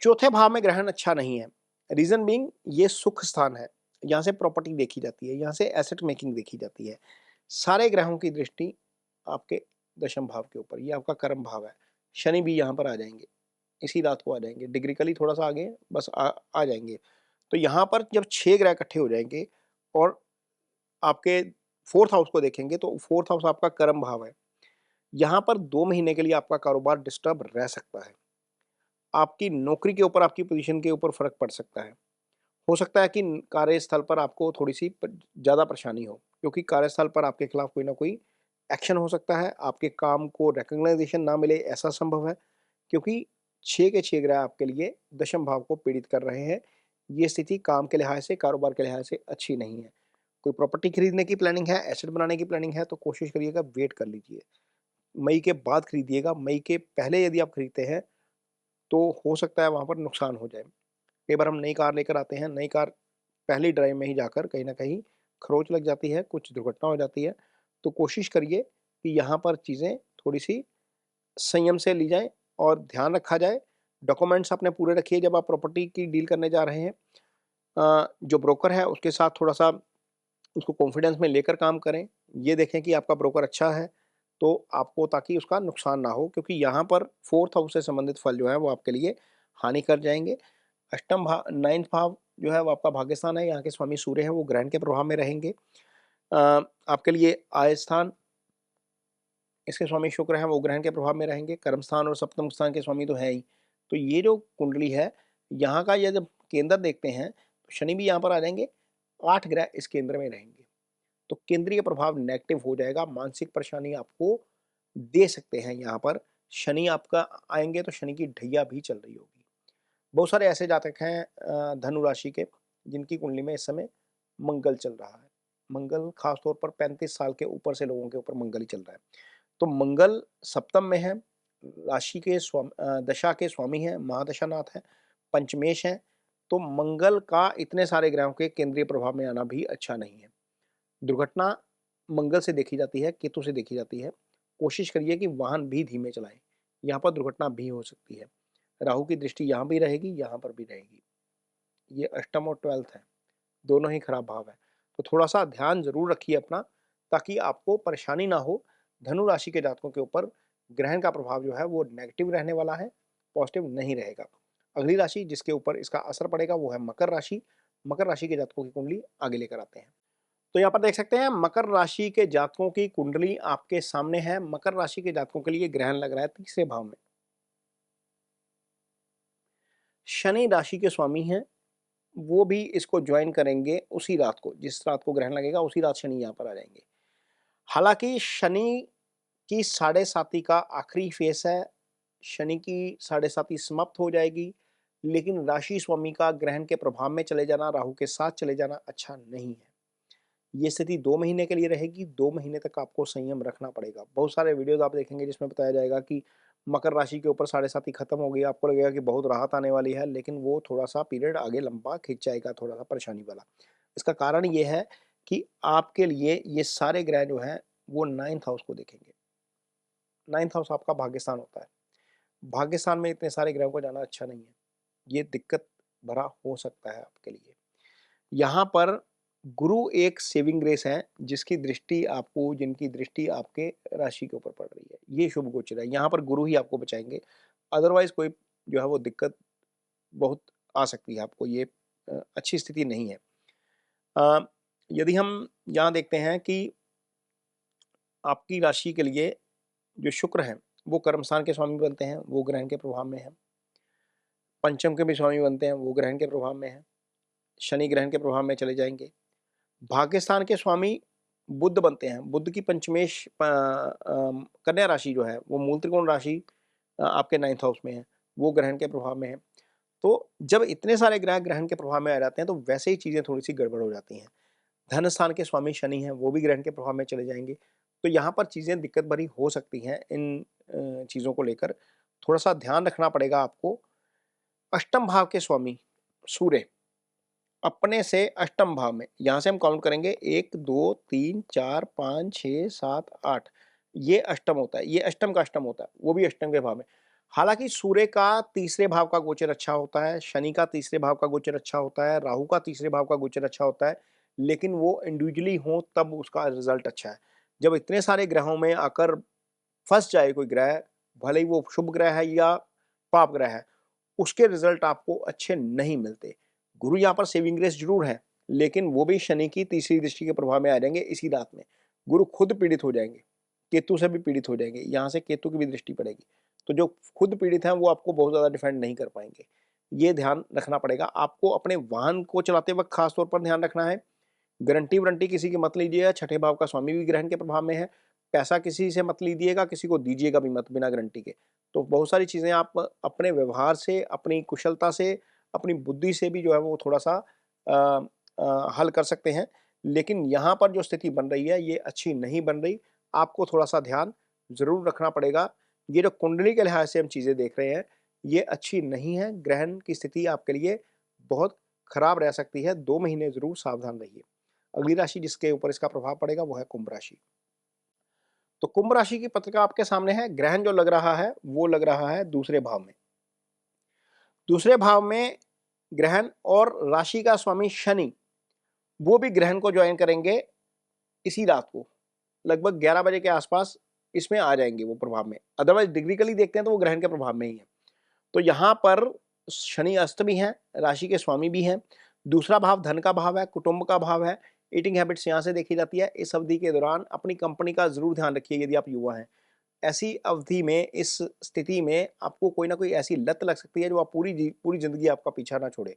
चौथे भाव में ग्रहण अच्छा नहीं है। रीज़न बीइंग ये सुख स्थान है। यहाँ से प्रॉपर्टी देखी जाती है, यहाँ से एसेट मेकिंग देखी जाती है। सारे ग्रहों की दृष्टि आपके दशम भाव के ऊपर, ये आपका कर्म भाव है। शनि भी यहाँ पर आ जाएँगे, इसी रात को आ जाएँगे। डिग्रिकली थोड़ा-सा आगे बस आ जाएँगे। तो यहाँ पर जब 6 ग्रह इकट्ठे हो जाएँगे और आपके 4th हाउस को देखेंगे तो 4th हाउस आपका कर्म भाव है। यहाँ पर 2 महीने के लिए आपका कारोबार डिस्टर्ब रह सकता है। आपकी नौकरी के ऊपर, आपकी पोज़ीशन के ऊपर फ़र्क पड़ सकता है। हो सकता है कि कार्यस्थल पर आपको थोड़ी-सी ज़्यादा परेशानी हो, क्योंकि कार्यस्थल पर आपके खिलाफ कोई ना कोई एक्शन हो सकता है, आपके काम को रिकॉग्नाइज़ेशन ना मिले, ऐसा संभव है, क्योंकि 6 के 6 ग्रह आपके लिए दशम भाव को पीड़ित कर रहे हैं। ये स्थिति काम के लिहाज से, कारोबार के लिहाज से अच्छी नहीं है। कोई प्रॉपर्टी खरीदने की प्लानिंग है, एसेट बनाने की प्लानिंग है, तो कोशिश करिएगा वेट कर लीजिए। मई के बाद खरीदिएगा, मई के पहले यदि आप खरीदते हैं, तो हो सकता है वहाँ पर नुकसान हो जाए। कई बार हम नई कार लेकर आते हैं, नई कार पहली ड्राइव में ही जाकर कहीं न कहीं खरोंच लग जाती है, कुछ दुर्घटना हो जाती है। तो कोशिश करिए कि यहाँ पर चीज़ें थोड़ी-सी संयम से ली जाएँ और ध्यान रखा जाए। डॉक्यूमेंट्स अपने पूरे रखिए जब आप प्रॉपर्टी की डील करने जा रहे हैं। जो ब्रोकर है उसके साथ थोड़ा-सा उसको कॉन्फिडेंस में लेकर काम करें। ये देखें कि आपका ब्रोकर अच्छा है, तो आपको ताकि उसका नुकसान ना हो, क्योंकि यहाँ पर 4th हाउस से संबंधित फल जो है वो आपके लिए हानि कर जाएँगे। अष्टम भा 9th भाव जो है वो आपका भाग्यस्थान है, यहाँ के स्वामी सूर्य हैं, वो ग्रहण के प्रभाव में रहेंगे। आपके लिए आय स्थान, इसके स्वामी शुक्र हैं, वो ग्रहण के प्रभाव में रहेंगे। कर्म स्थान और सप्तम स्थान के स्वामी तो हैं ही। तो ये जो कुंडली है, यहाँ का ये जब केंद्र देखते हैं, तो शनि भी यहाँ पर आ जाएँगे, 8 ग्रह इस केंद्र में रहेंगे। तो केंद्रीय प्रभाव नेगेटिव हो जाएगा, मानसिक परेशानी आपको दे सकते हैं यहाँ पर। शनि आपका आएँगे तो शनि की ढैया भी चल रही होगी। बहुत सारे ऐसे जातक हैं धनु राशि के, जिनकी कुंडली में इस समय मंगल चल रहा है। मंगल खास तौर पर 35 साल के ऊपर से लोगों के ऊपर मंगल ही चल रहा है। तो मंगल सप्तम में है, राशि के दशा के स्वामी हैं, महादशानाथ हैं, पंचमेश हैं। तो मंगल का इतने सारे ग्रहों के केंद्रीय प्रभाव में आना भी अच्छा नहीं है। दुर्घटना मंगल से देखी जाती है, केतु से देखी जाती है। कोशिश करिए कि वाहन भी धीमे चलाएँ, यहाँ पर दुर्घटना भी हो सकती है। राहु की दृष्टि यहाँ भी रहेगी, यहाँ पर भी रहेगी। ये अष्टम और 12th है, दोनों ही खराब भाव है। तो थोड़ा-सा ध्यान ज़रूर रखिए अपना, ताकि आपको परेशानी ना हो। धनु राशि के जातकों के ऊपर ग्रहण का प्रभाव जो है वो नेगेटिव रहने वाला है, पॉजिटिव नहीं रहेगा। अगली राशि जिसके ऊपर इसका असर पड़ेगा वो है मकर राशि। मकर राशि के जातकों की कुंडली आगे लेकर आते हैं। तो यहाँ पर देख सकते हैं मकर राशि के जातकों की कुंडली आपके सामने है। मकर राशि के जातकों के लिए ग्रहण लग रहा है तीसरे भाव में। शनि राशि के स्वामी हैं, वो भी इसको जॉइन करेंगे उसी रात को, जिस रात को ग्रहण लगेगा उसी रात शनि यहाँ पर आ जाएँगे। हालाँकि शनि की साढ़े साती का आखिरी फेस है, शनि की साढ़े साती समाप्त हो जाएगी, लेकिन राशि स्वामी का ग्रहण के प्रभाव में चले जाना, राहु के साथ चले जाना अच्छा नहीं है। ये स्थिति 2 महीने के लिए रहेगी, 2 महीने तक आपको संयम रखना पड़ेगा। बहुत सारे वीडियोज़ आप देखेंगे जिसमें बताया जाएगा कि मकर राशि के ऊपर साढ़े साती खत्म हो गई, आपको लगेगा कि बहुत राहत आने वाली है, लेकिन वो थोड़ा-सा पीरियड आगे लंबा खिंच जाएगा, थोड़ा-सा परेशानी वाला। इसका कारण ये है कि आपके लिए ये सारे ग्रह जो हैं, वो 9th हाउस को देखेंगे। 9th हाउस आपका भाग्यस्थान होता है। भाग्यस्थान में इतने सारे ग्रहों को जाना अच्छा नहीं है। ये दिक्कत भरा हो सकता है आपके लिए। यहाँ पर गुरु एक सेविंग ग्रेस है, जिनकी दृष्टि आपके राशि के ऊपर पड़ रही है। ये शुभ गोचर है, यहाँ पर गुरु ही आपको बचाएंगे। अदरवाइज कोई जो है वो दिक्कत बहुत आ सकती है आपको, ये अच्छी स्थिति नहीं है। अ, यदि हम यहाँ देखते हैं कि आपकी राशि के लिए जो शुक्र हैं, वो कर्म स्थान के स्वामी बनते हैं, वो ग्रहण के प्रभाव में है। पंचम के भी स्वामी बनते हैं, वो ग्रहण के प्रभाव में है। शनि ग्रहण के प्रभाव में चले जाएंगे। भाग्य स्थान के स्वामी बुध बनते हैं। बुध की पंचमेश कन्या राशि जो है वो मूल त्रिकोण राशि आपके 9th हाउस में है, वो ग्रहण के प्रभाव में है। तो जब इतने सारे ग्रह ग्रहण के प्रभाव में आ जाते हैं तो वैसे ही चीजें थोड़ी सी गड़बड़ हो जाती हैं। धन स्थान के स्वामी शनि हैं, वो भी ग्रहण के प्रभाव में चले जाएंगे। तो यहाँ पर चीजें दिक्कत भरी हो सकती हैं। इन चीजों को लेकर थोड़ा सा ध्यान रखना पड़ेगा आपको। अष्टम भाव के स्वामी सूर्य अपने से अष्टम भाव में, यहां से हम काउंट करेंगे 1 2 3 4 5 6 7 8, ये अष्टम होता है, ये अष्टम का अष्टम होता है, वो भी अष्टम के भाव में। हालांकि सूर्य का तीसरे भाव का गोचर अच्छा होता है, शनि का तीसरे भाव का गोचर अच्छा होता है, राहु का तीसरे भाव का गोचर अच्छा होता है, लेकिन वो इंडिविजुअली हो तब उसका रिजल्ट अच्छा है। जब इतने सारे ग्रहों में आकर फंस जाए कोई ग्रह, भले ही वो शुभ ग्रह है या पाप ग्रह है, उसके रिजल्ट आपको अच्छे नहीं मिलते। गुरु यहाँ पर सेविंग ग्रेस जरूर है, लेकिन वो भी शनि की तीसरी दृष्टि के प्रभाव में आ जाएंगे इसी रात में। गुरु खुद पीड़ित हो जाएंगे, केतु से भी पीड़ित हो जाएंगे, यहाँ से केतु की भी दृष्टि पड़ेगी। तो जो खुद पीड़ित हैं वो आपको बहुत ज्यादा डिफेंड नहीं कर पाएंगे, ये ध्यान रखना पड़ेगा आपको। अपने वाहन को चलाते वक्त खासतौर पर ध्यान रखना है। गारंटी वारंटी किसी की मत लीजिएगा, छठे भाव का स्वामी भी ग्रहण के प्रभाव में है। पैसा किसी से मत लीजिएगा, किसी को दीजिएगा भी मत बिना गारंटी के। तो बहुत सारी चीजें आप अपने व्यवहार से, अपनी कुशलता से, अपनी बुद्धि से भी जो है वो थोड़ा सा हल कर सकते हैं। लेकिन यहाँ पर जो स्थिति बन रही है ये अच्छी नहीं बन रही, आपको थोड़ा सा ध्यान जरूर रखना पड़ेगा। ये जो कुंडली के लिहाज से हम चीजें देख रहे हैं ये अच्छी नहीं है। ग्रहण की स्थिति आपके लिए बहुत खराब रह सकती है, 2 महीने जरूर सावधान रहिए। अगली राशि जिसके ऊपर इसका प्रभाव पड़ेगा वो है कुंभ राशि। तो कुंभ राशि की पत्रिका आपके सामने है। ग्रहण जो लग रहा है वो लग रहा है दूसरे भाव में। दूसरे भाव में ग्रहण और राशि का स्वामी शनि, वो भी ग्रहण को ज्वाइन करेंगे इसी रात को, लगभग 11 बजे के आसपास इसमें आ जाएंगे वो प्रभाव में। अदरवाइज डिग्रिकली देखते हैं तो वो ग्रहण के प्रभाव में ही है। तो यहाँ पर शनि अस्त भी हैं, राशि के स्वामी भी हैं। दूसरा भाव धन का भाव है, कुटुंब का भाव है। ईटिंग हैबिट्स यहाँ से देखी जाती है। इस अवधि के दौरान अपनी कंपनी का जरूर ध्यान रखिए यदि आप युवा हैं। ऐसी अवधि में, इस स्थिति में आपको कोई ना कोई ऐसी लत लग सकती है जो आप पूरी जिंदगी आपका पीछा ना छोड़े।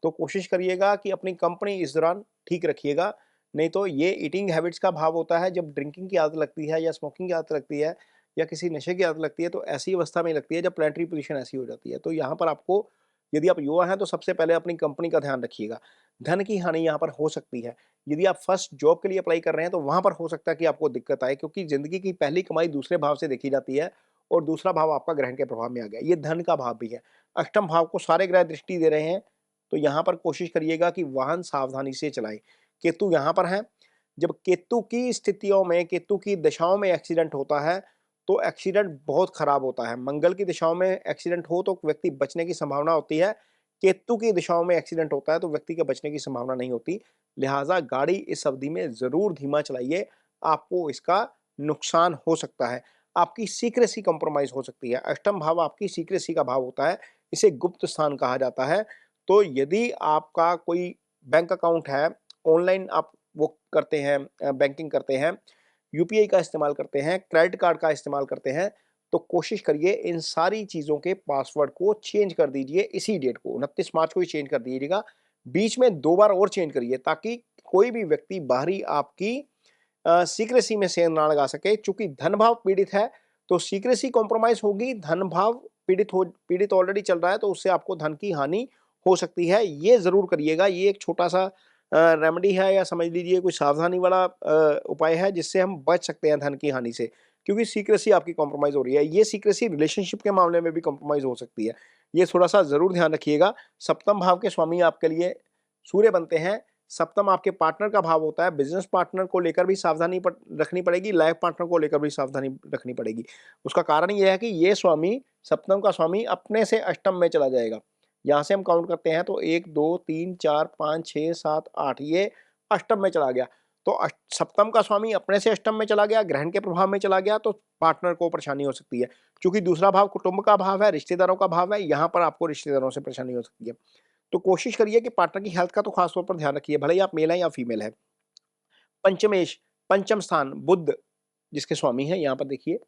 तो कोशिश करिएगा कि अपनी कंपनी इस दौरान ठीक रखिएगा। नहीं तो ये ईटिंग हैबिट्स का भाव होता है। जब ड्रिंकिंग की आदत लगती है या स्मोकिंग की आदत लगती है या किसी नशे की आदत लगती है तो ऐसी अवस्था में लगती है जब प्लेनेटरी पोजीशन ऐसी हो जाती है। तो यहाँ पर आपको, यदि आप युवा हैं तो सबसे पहले अपनी कंपनी का ध्यान रखिएगा। धन की हानि यहाँ पर हो सकती है। यदि आप फर्स्ट जॉब के लिए अप्लाई कर रहे हैं तो वहां पर हो सकता है कि आपको दिक्कत आए, क्योंकि जिंदगी की पहली कमाई दूसरे भाव से देखी जाती है और दूसरा भाव आपका ग्रहण के प्रभाव में आ गया। ये धन का भाव भी है। अष्टम भाव को सारे ग्रह दृष्टि दे रहे हैं। तो यहाँ पर कोशिश करिएगा कि वाहन सावधानी से चलाएं। केतु यहाँ पर है। जब केतु की स्थितियों में, केतु की दशाओं में एक्सीडेंट होता है तो एक्सीडेंट बहुत खराब होता है। मंगल की दिशाओं में एक्सीडेंट हो तो व्यक्ति बचने की संभावना होती है। केतु की दिशाओं में एक्सीडेंट होता है तो व्यक्ति के बचने की संभावना नहीं होती। लिहाजा गाड़ी इस अवधि में जरूर धीमा चलाइए, आपको इसका नुकसान हो सकता है। आपकी सीक्रेसी कॉम्प्रोमाइज हो सकती है। अष्टम भाव आपकी सीक्रेसी का भाव होता है, इसे गुप्त स्थान कहा जाता है। तो यदि आपका कोई बैंक अकाउंट है, ऑनलाइन आप वो करते हैं, बैंकिंग करते हैं, यूपीआई का इस्तेमाल करते हैं, क्रेडिट कार्ड का इस्तेमाल करते हैं, तो कोशिश करिए इन सारी चीज़ों के पासवर्ड को चेंज कर दीजिए। इसी डेट को 29 मार्च को ही चेंज कर दीजिएगा। बीच में 2 बार और चेंज करिए ताकि कोई भी व्यक्ति बाहरी आपकी सीक्रेसी में सेंध ना लगा सके। चूंकि धन भाव पीड़ित है तो सीक्रेसी कॉम्प्रोमाइज होगी। धन भाव पीड़ित ऑलरेडी चल रहा है तो उससे आपको धन की हानि हो सकती है। ये जरूर करिएगा। ये एक छोटा सा रेमेडी है या समझ लीजिए कोई सावधानी वाला उपाय है जिससे हम बच सकते हैं धन की हानि से, क्योंकि सीक्रेसी आपकी कॉम्प्रोमाइज हो रही है। ये सीक्रेसी रिलेशनशिप के मामले में भी कॉम्प्रोमाइज हो सकती है। ये थोड़ा सा जरूर ध्यान रखिएगा। सप्तम भाव के स्वामी आपके लिए सूर्य बनते हैं। सप्तम आपके पार्टनर का भाव होता है। बिजनेस पार्टनर को लेकर भी सावधानी रखनी पड़ेगी, लाइफ पार्टनर को लेकर भी सावधानी रखनी पड़ेगी। उसका कारण यह है कि ये स्वामी, सप्तम का स्वामी अपने से अष्टम में चला जाएगा। यहाँ से हम काउंट करते हैं तो 1 2 3 4 5 6 7 8, ये अष्टम में चला गया। तो सप्तम का स्वामी अपने से अष्टम में चला गया, ग्रहण के प्रभाव में चला गया, तो पार्टनर को परेशानी हो सकती है। क्योंकि दूसरा भाव कुटुंब का भाव है, रिश्तेदारों का भाव है, यहाँ पर आपको रिश्तेदारों से परेशानी हो सकती है। तो कोशिश करिए कि पार्टनर की हेल्थ का तो खास तौर पर ध्यान रखिए, भले ही आप मेल हैं या फीमेल है। पंचमेश, पंचम स्थान बुध जिसके स्वामी है, यहाँ पर देखिए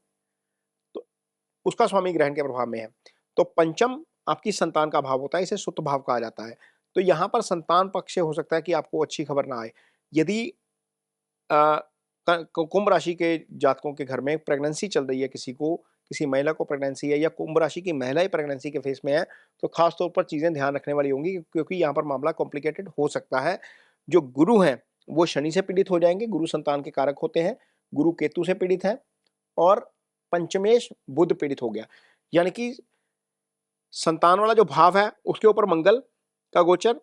तो उसका स्वामी ग्रहण के प्रभाव में है। तो पंचम आपकी संतान का भाव होता है, इसे सुत भाव कहा जाता है। तो यहाँ पर संतान पक्ष से हो सकता है कि आपको अच्छी खबर ना आए। यदि अ, कुंभ राशि के जातकों के घर में प्रेगनेंसी चल रही है, किसी महिला को प्रेगनेंसी है या कुंभ राशि की महिला ही प्रेगनेंसी के फेस में है, तो खास तौर पर चीजें ध्यान रखने वाली होंगी, क्योंकि यहाँ पर मामला कॉम्प्लिकेटेड हो सकता है। जो गुरु हैं वो शनि से पीड़ित हो जाएंगे, गुरु संतान के कारक होते हैं, गुरु केतु से पीड़ित है, और पंचमेश बुध पीड़ित हो गया। यानी कि संतान वाला जो भाव है उसके ऊपर मंगल का गोचर,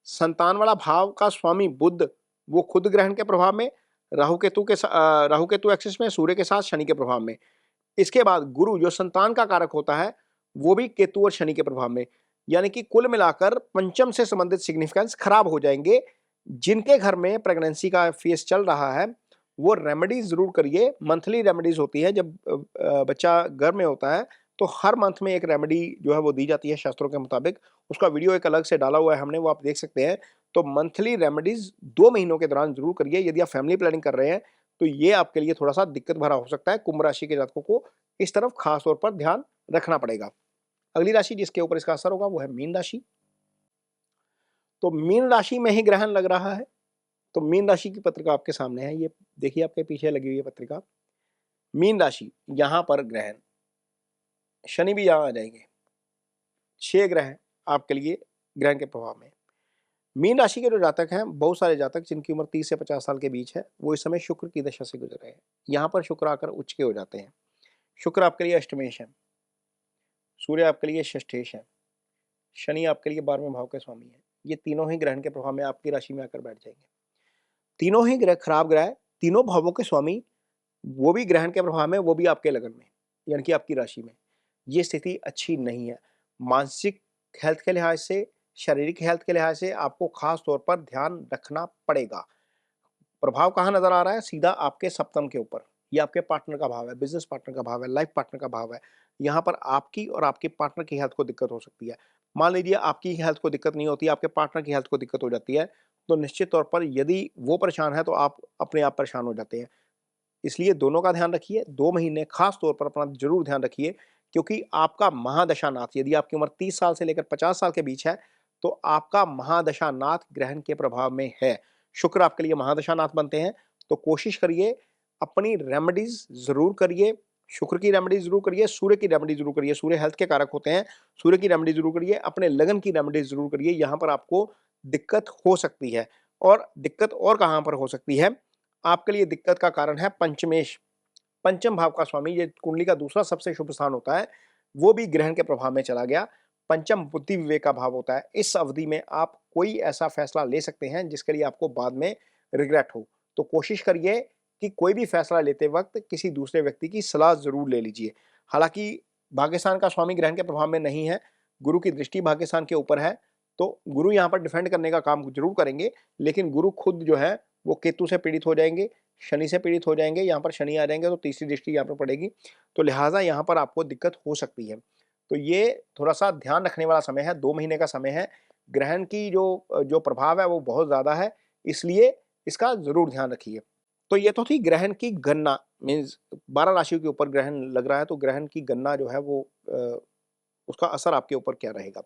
संतान वाला भाव का स्वामी बुध वो खुद ग्रहण के प्रभाव में, राहु केतु एक्सिस में, सूर्य के साथ शनि के प्रभाव में। इसके बाद गुरु जो संतान का कारक होता है वो भी केतु और शनि के प्रभाव में। यानी कि कुल मिलाकर पंचम से संबंधित सिग्निफिकेंस खराब हो जाएंगे। जिनके घर में प्रेगनेंसी का फेस चल रहा है वो रेमेडीज जरूर करिए। मंथली रेमेडीज होती है, जब बच्चा घर में होता है तो हर मंथ में एक रेमेडी जो है वो दी जाती है शास्त्रों के मुताबिक। उसका वीडियो एक अलग से डाला हुआ है हमने, वो आप देख सकते हैं। तो मंथली रेमेडीज 2 महीनों के दौरान जरूर करिए। यदि आप फैमिली प्लानिंग कर रहे हैं तो ये आपके लिए थोड़ा सा दिक्कत भरा हो सकता है। कुंभ राशि के जातकों को इस तरफ खास तौर पर ध्यान रखना पड़ेगा। अगली राशि जिसके ऊपर इसका असर होगा वो है मीन राशि। तो मीन राशि में ही ग्रहण लग रहा है। तो मीन राशि की पत्रिका आपके सामने है, ये देखिए आपके पीछे लगी हुई है पत्रिका। मीन राशि, यहां पर ग्रहण, शनि भी यहां आ जाएंगे। 6 ग्रह आपके लिए ग्रहण के प्रभाव में। मीन राशि के जो जातक हैं, बहुत सारे जातक जिनकी उम्र 30 से 50 साल के बीच है, वो इस समय शुक्र की दशा से गुजर रहे हैं। यहाँ पर शुक्र आकर उच्च के हो जाते हैं। शुक्र आपके लिए अष्टमेश है, सूर्य आपके लिए षष्ठेश है, शनि आपके लिए 12वें भाव के स्वामी है। ये तीनों ही ग्रहण के प्रभाव में आपकी राशि में आकर बैठ जाएंगे। तीनों ही ग्रह खराब ग्रह, तीनों भावों के स्वामी, वो भी ग्रहण के प्रभाव में, वो भी आपके लगन में, यानी कि आपकी राशि में। ये स्थिति अच्छी नहीं है। मानसिक हेल्थ के लिहाज से, शारीरिक हेल्थ के लिहाज से आपको खास तौर पर ध्यान रखना पड़ेगा। प्रभाव कहाँ नजर आ रहा है? सीधा आपके सप्तम के ऊपर। ये आपके पार्टनर का भाव है, बिजनेस पार्टनर का भाव है, लाइफ पार्टनर का भाव है। यहाँ पर आपकी और आपके पार्टनर की हेल्थ को दिक्कत हो सकती है। मान लीजिए आपकी हेल्थ को दिक्कत नहीं होती, आपके पार्टनर की हेल्थ को दिक्कत हो जाती है, तो निश्चित तौर पर यदि वो परेशान है तो आप अपने आप परेशान हो जाते हैं। इसलिए दोनों का ध्यान रखिए। 2 महीने खास तौर पर अपना जरूर ध्यान रखिए, क्योंकि आपका महादशानाथ, यदि आपकी उम्र 30 साल से लेकर 50 साल के बीच है, तो आपका महादशानाथ ग्रहण के प्रभाव में है। शुक्र आपके लिए महादशानाथ बनते हैं। तो कोशिश करिए, अपनी रेमेडीज जरूर करिए। शुक्र की रेमेडी जरूर करिए, सूर्य की रेमेडी जरूर करिए। सूर्य हेल्थ के कारक होते हैं, सूर्य की रेमेडी जरूर करिए। अपने लगन की रेमेडी जरूर करिए। यहाँ पर आपको दिक्कत हो सकती है। और दिक्कत और कहाँ पर हो सकती है? आपके लिए दिक्कत का कारण है पंचमेश, पंचम भाव का स्वामी, ये कुंडली का दूसरा सबसे शुभ स्थान होता है, वो भी ग्रहण के प्रभाव में चला गया। पंचम बुद्धि विवेक का भाव होता है। इस अवधि में आप कोई ऐसा फैसला ले सकते हैं जिसके लिए आपको बाद में रिग्रेट हो। तो कोशिश करिए कि कोई भी फैसला लेते वक्त किसी दूसरे व्यक्ति की सलाह जरूर ले लीजिए। हालांकि भाग्यस्थान का स्वामी ग्रहण के प्रभाव में नहीं है, गुरु की दृष्टि भाग्यस्थान के ऊपर है, तो गुरु यहाँ पर डिफेंड करने का काम जरूर करेंगे। लेकिन गुरु खुद जो है वो केतु से पीड़ित हो जाएंगे, शनि से पीड़ित हो जाएंगे। यहाँ पर शनि आ जाएंगे तो तीसरी दृष्टि यहाँ पर पड़ेगी, तो लिहाजा यहाँ पर आपको दिक्कत हो सकती है। तो ये थोड़ा सा ध्यान रखने वाला समय है। 2 महीने का समय है। ग्रहण की जो जो प्रभाव है वो बहुत ज्यादा है, इसलिए इसका जरूर ध्यान रखिए। तो ये तो थी ग्रहण की गणना, मीन्स 12 राशियों के ऊपर ग्रहण लग रहा है, तो ग्रहण की गणना जो है वो उसका असर आपके ऊपर क्या रहेगा।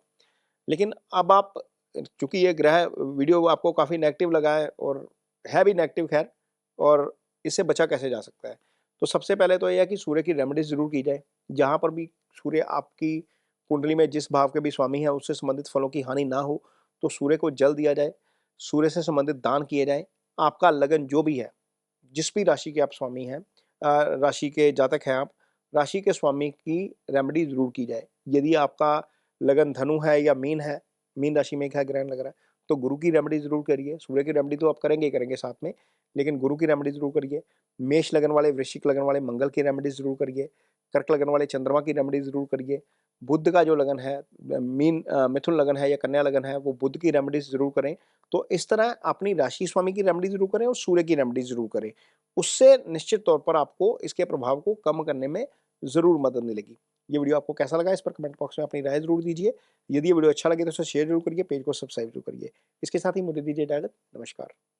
लेकिन अब आप, चूंकि ये ग्रह वीडियो आपको काफी नेगेटिव लगा है और है भी नेगेटिव, खैर, और इससे बचा कैसे जा सकता है? तो सबसे पहले तो यह है कि सूर्य की रेमेडीज जरूर की जाए। जहां पर भी सूर्य आपकी कुंडली में जिस भाव के भी स्वामी है उससे संबंधित फलों की हानि ना हो, तो सूर्य को जल दिया जाए, सूर्य से संबंधित दान किए जाए। आपका लगन जो भी है, जिस भी राशि के आप स्वामी हैं, राशि के जातक हैं आप, राशि के स्वामी की रेमेडी जरूर की जाए। यदि आपका लगन धनु है या मीन है, मीन राशि में क्या ग्रहण लग रहा है, तो गुरु की रेमेडी जरूर करिए। सूर्य की रेमेडी तो आप करेंगे ही करेंगे साथ में, लेकिन गुरु की रेमेडी ज़रूर करिए। मेष लगन वाले, वृश्चिक लगन वाले मंगल की रेमेडी ज़रूर करिए। कर्क लगन वाले चंद्रमा की रेमेडी ज़रूर करिए। बुध का जो लगन है, मिथुन लगन है या कन्या लगन है, वो बुध की रेमेडीज़ ज़रूर करें। तो इस तरह अपनी राशि स्वामी की रेमेडी ज़रूर करें और सूर्य की रेमेडी ज़रूर करें। उससे निश्चित तौर पर आपको इसके प्रभाव को कम करने में ज़रूर मदद मिलेगी। ये वीडियो आपको कैसा लगा, इस पर कमेंट बॉक्स में अपनी राय ज़रूर दीजिए। यदि ये वीडियो अच्छा लगे तो इसे शेयर ज़रूर करिए, पेज को सब्सक्राइब ज़रूर करिए। इसके साथ ही मुझे दीजिए इजाज़त। नमस्कार।